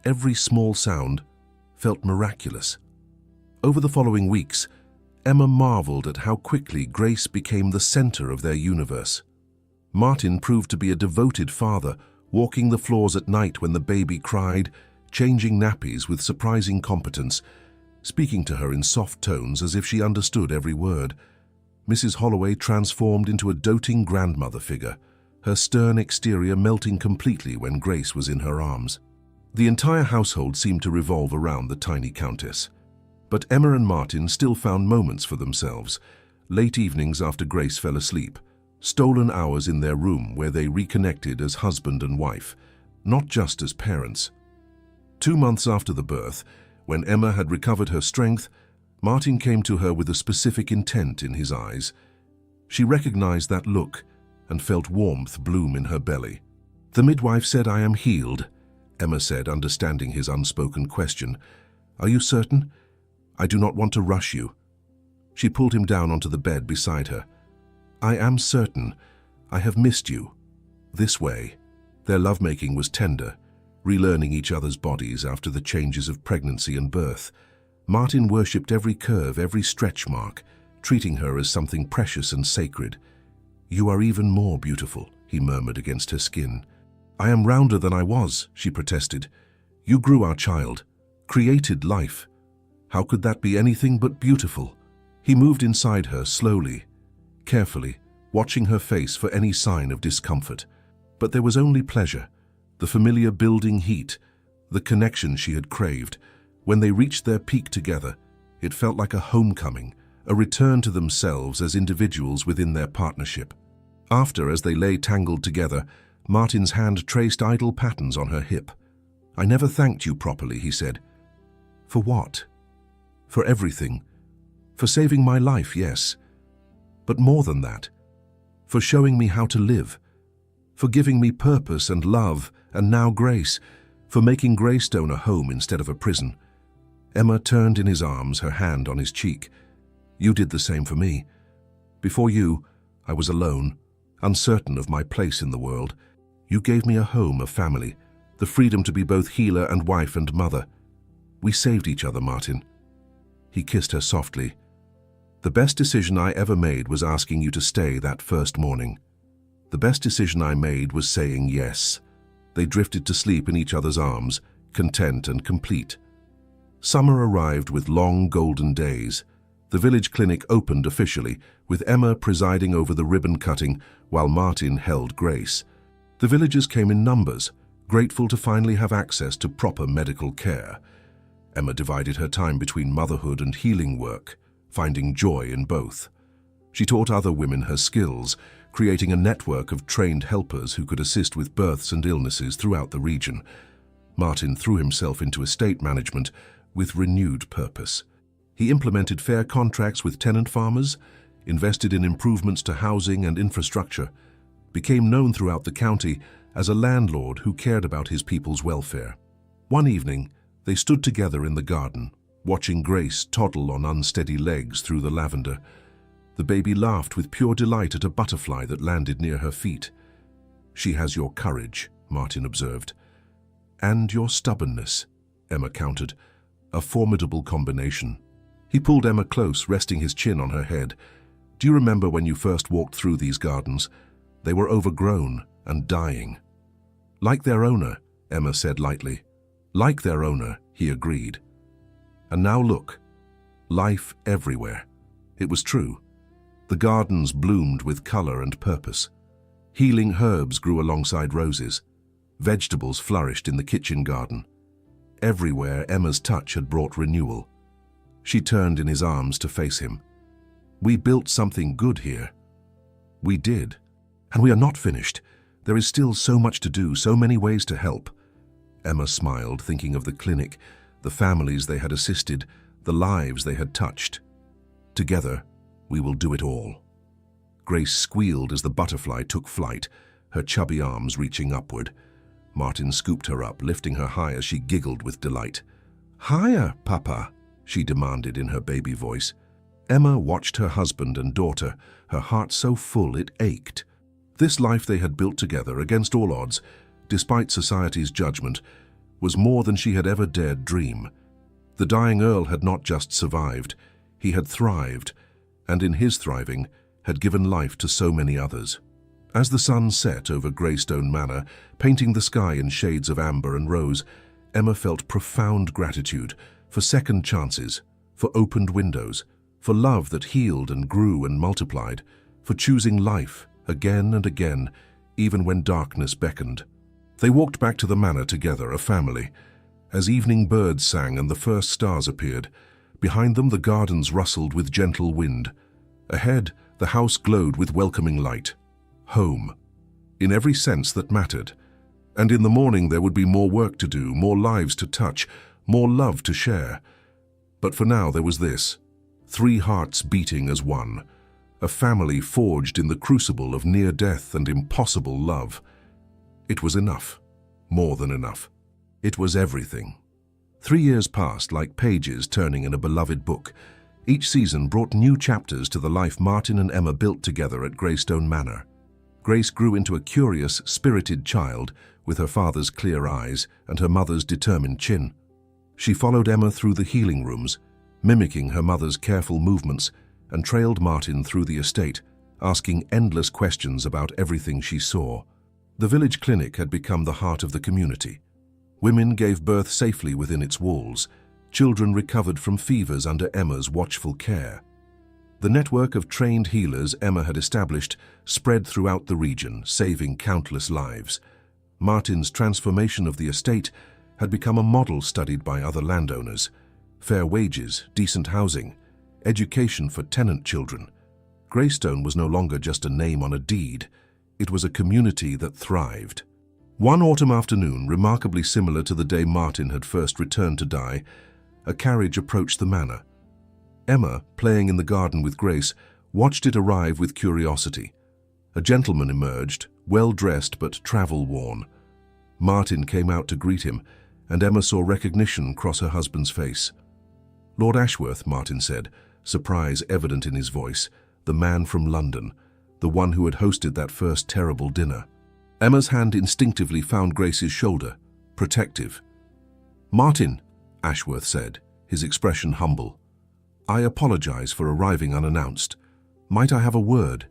every small sound, felt miraculous. Over the following weeks, Emma marveled at how quickly Grace became the center of their universe. Martin proved to be a devoted father, walking the floors at night when the baby cried, changing nappies with surprising competence, speaking to her in soft tones as if she understood every word. Mrs. Holloway transformed into a doting grandmother figure, her stern exterior melting completely when Grace was in her arms. The entire household seemed to revolve around the tiny countess. But Emma and Martin still found moments for themselves, late evenings after Grace fell asleep, stolen hours in their room where they reconnected as husband and wife, not just as parents. 2 months after the birth, when Emma had recovered her strength, Martin came to her with a specific intent in his eyes. She recognized that look and felt warmth bloom in her belly. "The midwife said I am healed," Emma said, understanding his unspoken question. "Are you certain? I do not want to rush you." She pulled him down onto the bed beside her. "I am certain. I have missed you. This way." Their lovemaking was tender, relearning each other's bodies after the changes of pregnancy and birth. Martin worshipped every curve, every stretch mark, treating her as something precious and sacred. "You are even more beautiful," he murmured against her skin. "I am rounder than I was," she protested. "You grew our child, created life. How could that be anything but beautiful?" He moved inside her slowly, carefully, watching her face for any sign of discomfort. But there was only pleasure, the familiar building heat, the connection she had craved. When they reached their peak together, it felt like a homecoming, a return to themselves as individuals within their partnership. After, as they lay tangled together, Martin's hand traced idle patterns on her hip. "I never thanked you properly," he said. "For what?" "For everything. For saving my life, yes. But more than that. For showing me how to live. For giving me purpose and love, and now Grace. For making Greystone a home instead of a prison." Emma turned in his arms, her hand on his cheek. "You did the same for me. Before you, I was alone, uncertain of my place in the world. You gave me a home, a family, the freedom to be both healer and wife and mother. We saved each other, Martin." He kissed her softly. The best decision I ever made was asking you to stay that first morning. The best decision I made was saying yes. They drifted to sleep in each other's arms, content and complete. Summer arrived with long golden days. The village clinic opened officially, with Emma presiding over the ribbon cutting while Martin held Grace. The villagers came in numbers, grateful to finally have access to proper medical care. Emma divided her time between motherhood and healing work, finding joy in both. She taught other women her skills, creating a network of trained helpers who could assist with births and illnesses throughout the region. Martin threw himself into estate management with renewed purpose. He implemented fair contracts with tenant farmers, invested in improvements to housing and infrastructure, became known throughout the county as a landlord who cared about his people's welfare. One evening, they stood together in the garden, watching Grace toddle on unsteady legs through the lavender. The baby laughed with pure delight at a butterfly that landed near her feet. "She has your courage," Martin observed. "And your stubbornness," Emma countered. "A formidable combination." He pulled Emma close, resting his chin on her head. "Do you remember when you first walked through these gardens? They were overgrown and dying." "Like their owner," Emma said lightly. "Like their owner," he agreed. "And now look. Life everywhere." It was true. The gardens bloomed with color and purpose. Healing herbs grew alongside roses. Vegetables flourished in the kitchen garden. Everywhere, Emma's touch had brought renewal. She turned in his arms to face him. "We built something good here." "We did. And we are not finished. There is still so much to do, so many ways to help." Emma smiled, thinking of the clinic, the families they had assisted, the lives they had touched. "Together, we will do it all." Grace squealed as the butterfly took flight, her chubby arms reaching upward. Martin scooped her up, lifting her high as she giggled with delight. "Higher, Papa," she demanded in her baby voice. Emma watched her husband and daughter, her heart so full it ached. This life they had built together against all odds, despite society's judgment, was more than she had ever dared dream. The dying Earl had not just survived, he had thrived, and in his thriving had given life to so many others. As the sun set over Greystone Manor, painting the sky in shades of amber and rose, Emma felt profound gratitude for second chances, for opened windows, for love that healed and grew and multiplied, for choosing life again and again, even when darkness beckoned. They walked back to the manor together, a family. As evening birds sang and the first stars appeared, behind them the gardens rustled with gentle wind. Ahead, the house glowed with welcoming light. Home, in every sense that mattered. And in the morning there would be more work to do, more lives to touch, more love to share. But for now there was this, 3 hearts beating as one, a family forged in the crucible of near death and impossible love. It was enough, more than enough. It was everything. 3 years passed like pages turning in a beloved book. Each season brought new chapters to the life Martin and Emma built together at Greystone Manor. Grace grew into a curious, spirited child with her father's clear eyes and her mother's determined chin. She followed Emma through the healing rooms, mimicking her mother's careful movements, and trailed Martin through the estate, asking endless questions about everything she saw. The village clinic had become the heart of the community. Women gave birth safely within its walls. Children recovered from fevers under Emma's watchful care. The network of trained healers Emma had established spread throughout the region, saving countless lives. Martin's transformation of the estate had become a model studied by other landowners. Fair wages, decent housing, education for tenant children. Greystone was no longer just a name on a deed. It was a community that thrived. One autumn afternoon, remarkably similar to the day Martin had first returned to die, a carriage approached the manor. Emma, playing in the garden with Grace, watched it arrive with curiosity. A gentleman emerged, well-dressed but travel-worn. Martin came out to greet him, and Emma saw recognition cross her husband's face. "Lord Ashworth," Martin said, surprise evident in his voice, the man from London, the one who had hosted that first terrible dinner. Emma's hand instinctively found Grace's shoulder, protective. "Martin," Ashworth said, his expression humble. "I apologize for arriving unannounced. Might I have a word?"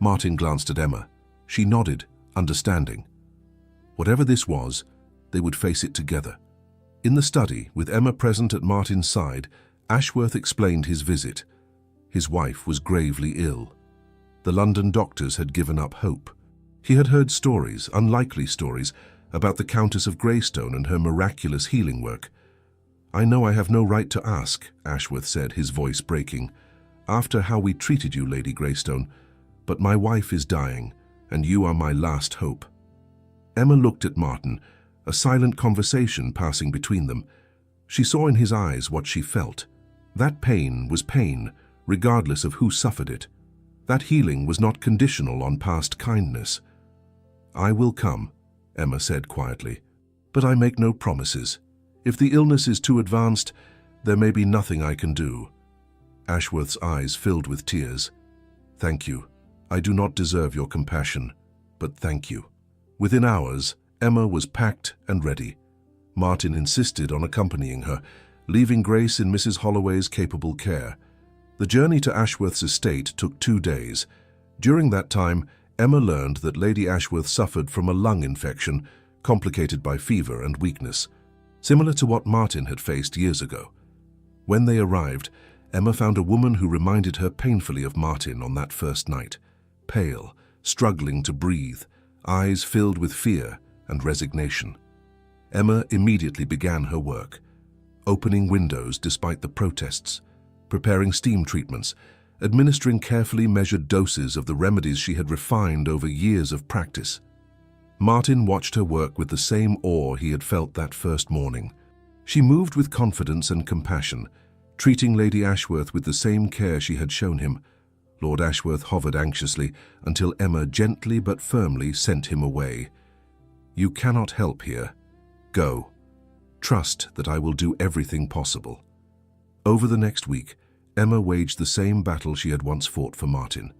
Martin glanced at Emma. She nodded, understanding. Whatever this was, they would face it together. In the study, with Emma present at Martin's side, Ashworth explained his visit. His wife was gravely ill. The London doctors had given up hope. He had heard stories, unlikely stories, about the Countess of Greystone and her miraculous healing work. "I know I have no right to ask," Ashworth said, his voice breaking, "after how we treated you, Lady Greystone, but my wife is dying, and you are my last hope." Emma looked at Martin, a silent conversation passing between them. She saw in his eyes what she felt. That pain was pain, regardless of who suffered it. That healing was not conditional on past kindness. "I will come," Emma said quietly, "but I make no promises. If the illness is too advanced, there may be nothing I can do." Ashworth's eyes filled with tears. "Thank you. I do not deserve your compassion, but thank you." Within hours, Emma was packed and ready. Martin insisted on accompanying her, leaving Grace in Mrs. Holloway's capable care. The journey to Ashworth's estate took 2 days. During that time, Emma learned that Lady Ashworth suffered from a lung infection, complicated by fever and weakness, similar to what Martin had faced years ago. When they arrived, Emma found a woman who reminded her painfully of Martin on that first night, pale, struggling to breathe, eyes filled with fear and resignation. Emma immediately began her work, opening windows despite the protests, preparing steam treatments, administering carefully measured doses of the remedies she had refined over years of practice. Martin watched her work with the same awe he had felt that first morning. She moved with confidence and compassion, treating Lady Ashworth with the same care she had shown him. Lord Ashworth hovered anxiously until Emma gently but firmly sent him away. "You cannot help here. Go. Trust that I will do everything possible." Over the next week, Emma waged the same battle she had once fought for Martin.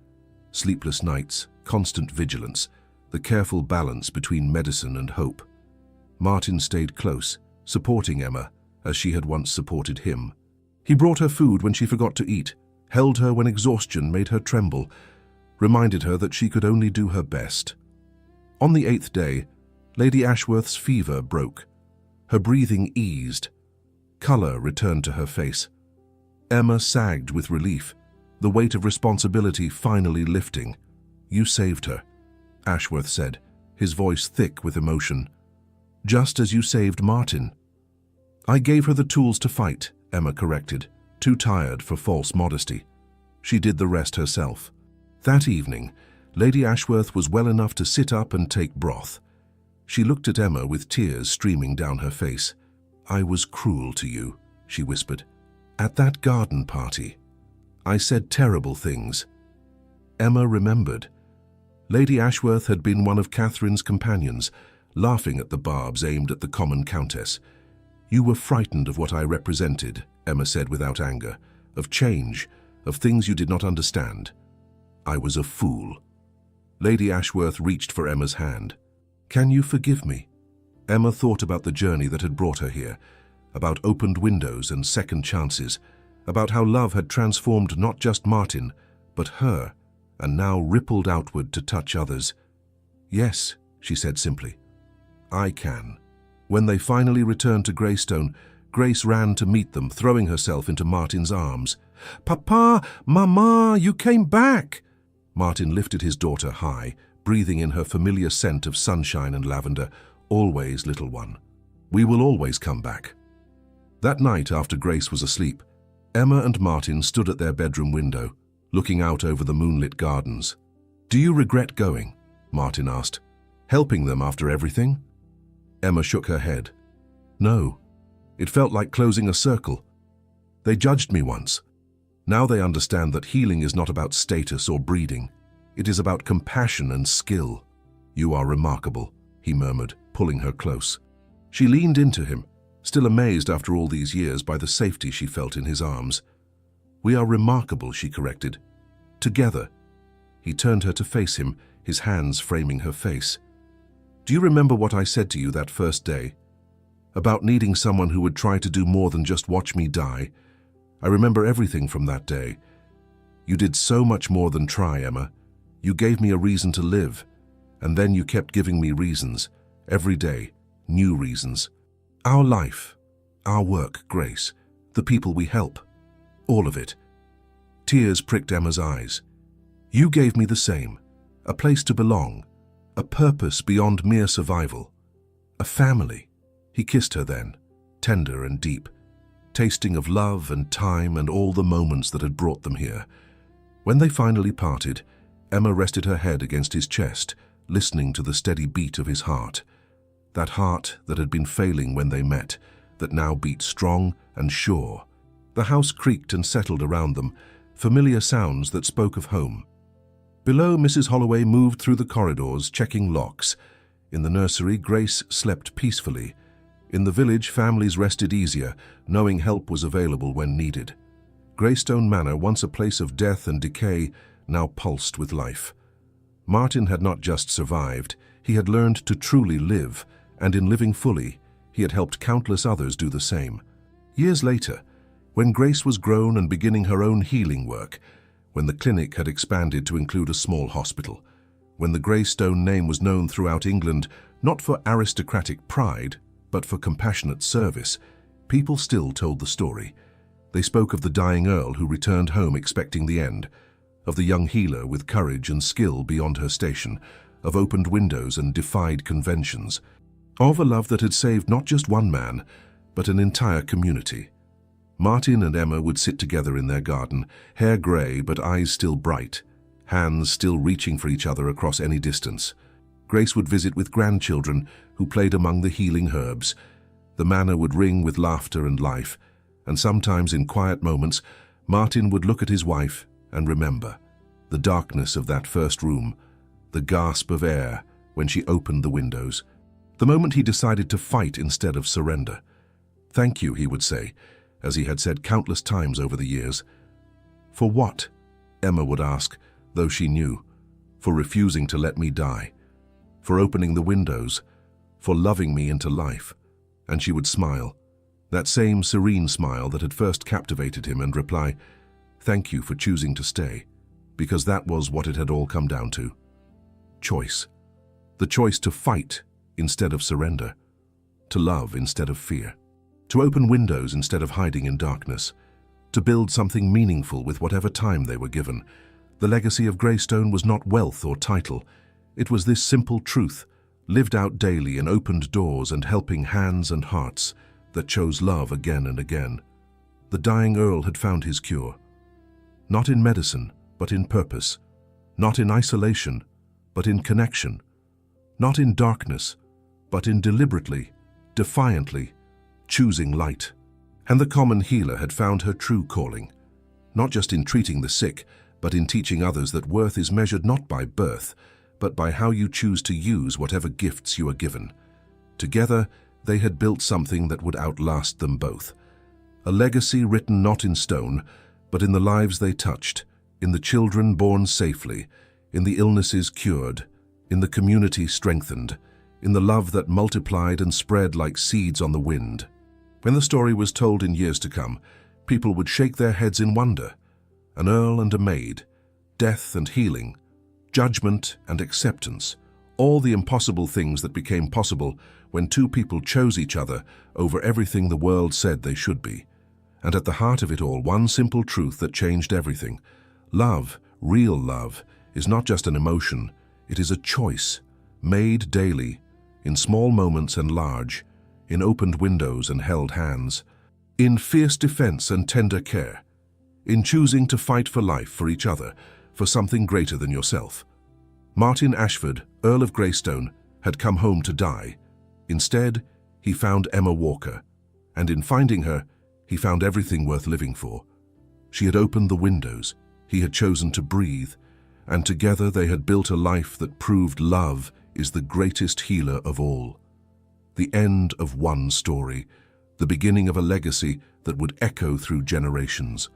Sleepless nights, constant vigilance, the careful balance between medicine and hope. Martin stayed close, supporting Emma as she had once supported him. He brought her food when she forgot to eat, held her when exhaustion made her tremble, reminded her that she could only do her best. On the 8th day, Lady Ashworth's fever broke. Her breathing eased. Colour returned to her face. Emma sagged with relief, the weight of responsibility finally lifting. "You saved her," Ashworth said, his voice thick with emotion. "Just as you saved Martin." "I gave her the tools to fight," Emma corrected, too tired for false modesty. She did the rest herself. That evening, Lady Ashworth was well enough to sit up and take broth. She looked at Emma with tears streaming down her face. "I was cruel to you," she whispered. "At that garden party, I said terrible things." Emma remembered. Lady Ashworth had been one of Catherine's companions, laughing at the barbs aimed at the common countess. "You were frightened of what I represented," Emma said without anger, "of change, of things you did not understand. I was a fool." Lady Ashworth reached for Emma's hand. "Can you forgive me?" Emma thought about the journey that had brought her here, about opened windows and second chances, about how love had transformed not just Martin, but her, and now rippled outward to touch others. "Yes," she said simply. "I can." When they finally returned to Greystone, Grace ran to meet them, throwing herself into Martin's arms. "Papa! Mama! You came back!" Martin lifted his daughter high, breathing in her familiar scent of sunshine and lavender. "Always, little one. We will always come back." That night, after Grace was asleep, Emma and Martin stood at their bedroom window, looking out over the moonlit gardens. "Do you regret going?" Martin asked. "Helping them after everything?" Emma shook her head. "No. It felt like closing a circle. They judged me once. Now they understand that healing is not about status or breeding. It is about compassion and skill." "You are remarkable," he murmured, pulling her close. She leaned into him, still amazed after all these years by the safety she felt in his arms. "We are remarkable," she corrected. "Together." He turned her to face him, his hands framing her face. "Do you remember what I said to you that first day? About needing someone who would try to do more than just watch me die? I remember everything from that day. You did so much more than try, Emma. You gave me a reason to live, and then you kept giving me reasons, every day, new reasons. Our life, our work, Grace, the people we help, all of it. Tears pricked Emma's eyes. You gave me the same, a place to belong, a purpose beyond mere survival, a family. He kissed her then, tender and deep, tasting of love and time and all the moments that had brought them here. When they finally parted, Emma rested her head against his chest, listening to the steady beat of his heart. That heart that had been failing when they met, that now beat strong and sure. The house creaked and settled around them, familiar sounds that spoke of home. Below, Mrs. Holloway moved through the corridors, checking locks. In the nursery, Grace slept peacefully. In the village, families rested easier, knowing help was available when needed. Greystone Manor, once a place of death and decay, now pulsed with life. Martin had not just survived, he had learned to truly live, and in living fully, he had helped countless others do the same. Years later, when Grace was grown and beginning her own healing work, when the clinic had expanded to include a small hospital, when the Greystone name was known throughout England not for aristocratic pride, but for compassionate service, people still told the story. They spoke of the dying Earl who returned home expecting the end, of the young healer with courage and skill beyond her station, of opened windows and defied conventions, of a love that had saved not just one man, but an entire community. Martin and Emma would sit together in their garden, hair grey but eyes still bright, hands still reaching for each other across any distance. Grace would visit with grandchildren who played among the healing herbs. The manor would ring with laughter and life, and sometimes in quiet moments, Martin would look at his wife and remember the darkness of that first room, the gasp of air when she opened the windows, the moment he decided to fight instead of surrender. "Thank you," he would say, as he had said countless times over the years. "For what?" Emma would ask, though she knew. "For refusing to let me die. For opening the windows. For loving me into life." And she would smile, that same serene smile that had first captivated him, and reply, "Thank you for choosing to stay," because that was what it had all come down to. Choice. The choice to fight instead of surrender, to love instead of fear, to open windows instead of hiding in darkness, to build something meaningful with whatever time they were given. The legacy of Greystone was not wealth or title. It was this simple truth, lived out daily in opened doors and helping hands and hearts that chose love again and again. The dying Earl had found his cure. Not in medicine, but in purpose. Not in isolation, but in connection. Not in darkness, but in deliberately, defiantly, choosing light. And the common healer had found her true calling, not just in treating the sick, but in teaching others that worth is measured not by birth, but by how you choose to use whatever gifts you are given. Together, they had built something that would outlast them both. A legacy written not in stone, but in the lives they touched, in the children born safely, in the illnesses cured, in the community strengthened, in the love that multiplied and spread like seeds on the wind. When the story was told in years to come, people would shake their heads in wonder. An earl and a maid, death and healing, judgment and acceptance, all the impossible things that became possible when two people chose each other over everything the world said they should be. And at the heart of it all, one simple truth that changed everything. Love, real love, is not just an emotion, it is a choice, made daily, in small moments and large, in opened windows and held hands, in fierce defense and tender care, in choosing to fight for life, for each other, for something greater than yourself. Martin Ashford, Earl of Greystone, had come home to die. Instead, he found Emma Walker, and in finding her, he found everything worth living for. She had opened the windows, he had chosen to breathe, and together they had built a life that proved love is the greatest healer of all. The end of one story, the beginning of a legacy that would echo through generations.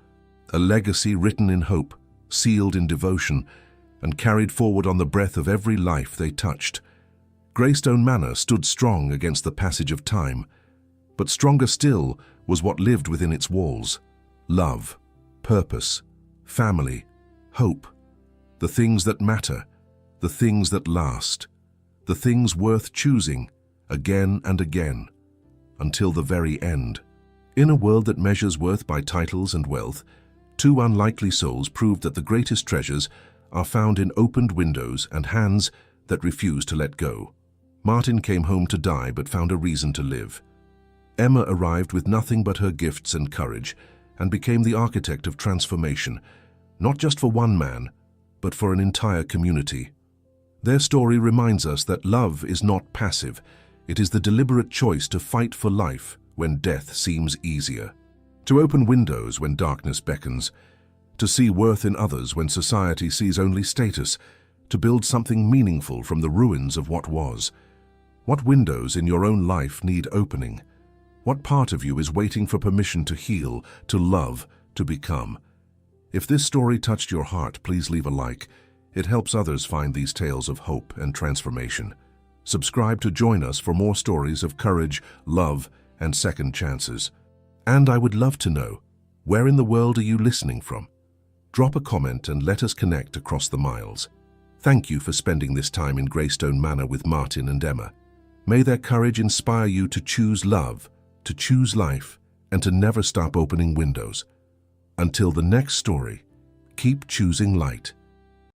A legacy written in hope, sealed in devotion, and carried forward on the breath of every life they touched. Greystone Manor stood strong against the passage of time, but stronger still was what lived within its walls. Love, purpose, family, hope, the things that matter, the things that last, the things worth choosing again and again, until the very end. In a world that measures worth by titles and wealth, two unlikely souls proved that the greatest treasures are found in opened windows and hands that refuse to let go. Martin came home to die but found a reason to live. Emma arrived with nothing but her gifts and courage and became the architect of transformation, not just for one man, but for an entire community. Their story reminds us that love is not passive. It is the deliberate choice to fight for life when death seems easier, to open windows when darkness beckons, to see worth in others when society sees only status, to build something meaningful from the ruins of what was. What windows in your own life need opening? What part of you is waiting for permission to heal, to love, to become? If this story touched your heart, please leave a like. It helps others find these tales of hope and transformation. Subscribe to join us for more stories of courage, love, and second chances. And I would love to know, where in the world are you listening from? Drop a comment and let us connect across the miles. Thank you for spending this time in Greystone Manor with Martin and Emma. May their courage inspire you to choose love, to choose life, and to never stop opening windows. Until the next story, keep choosing light.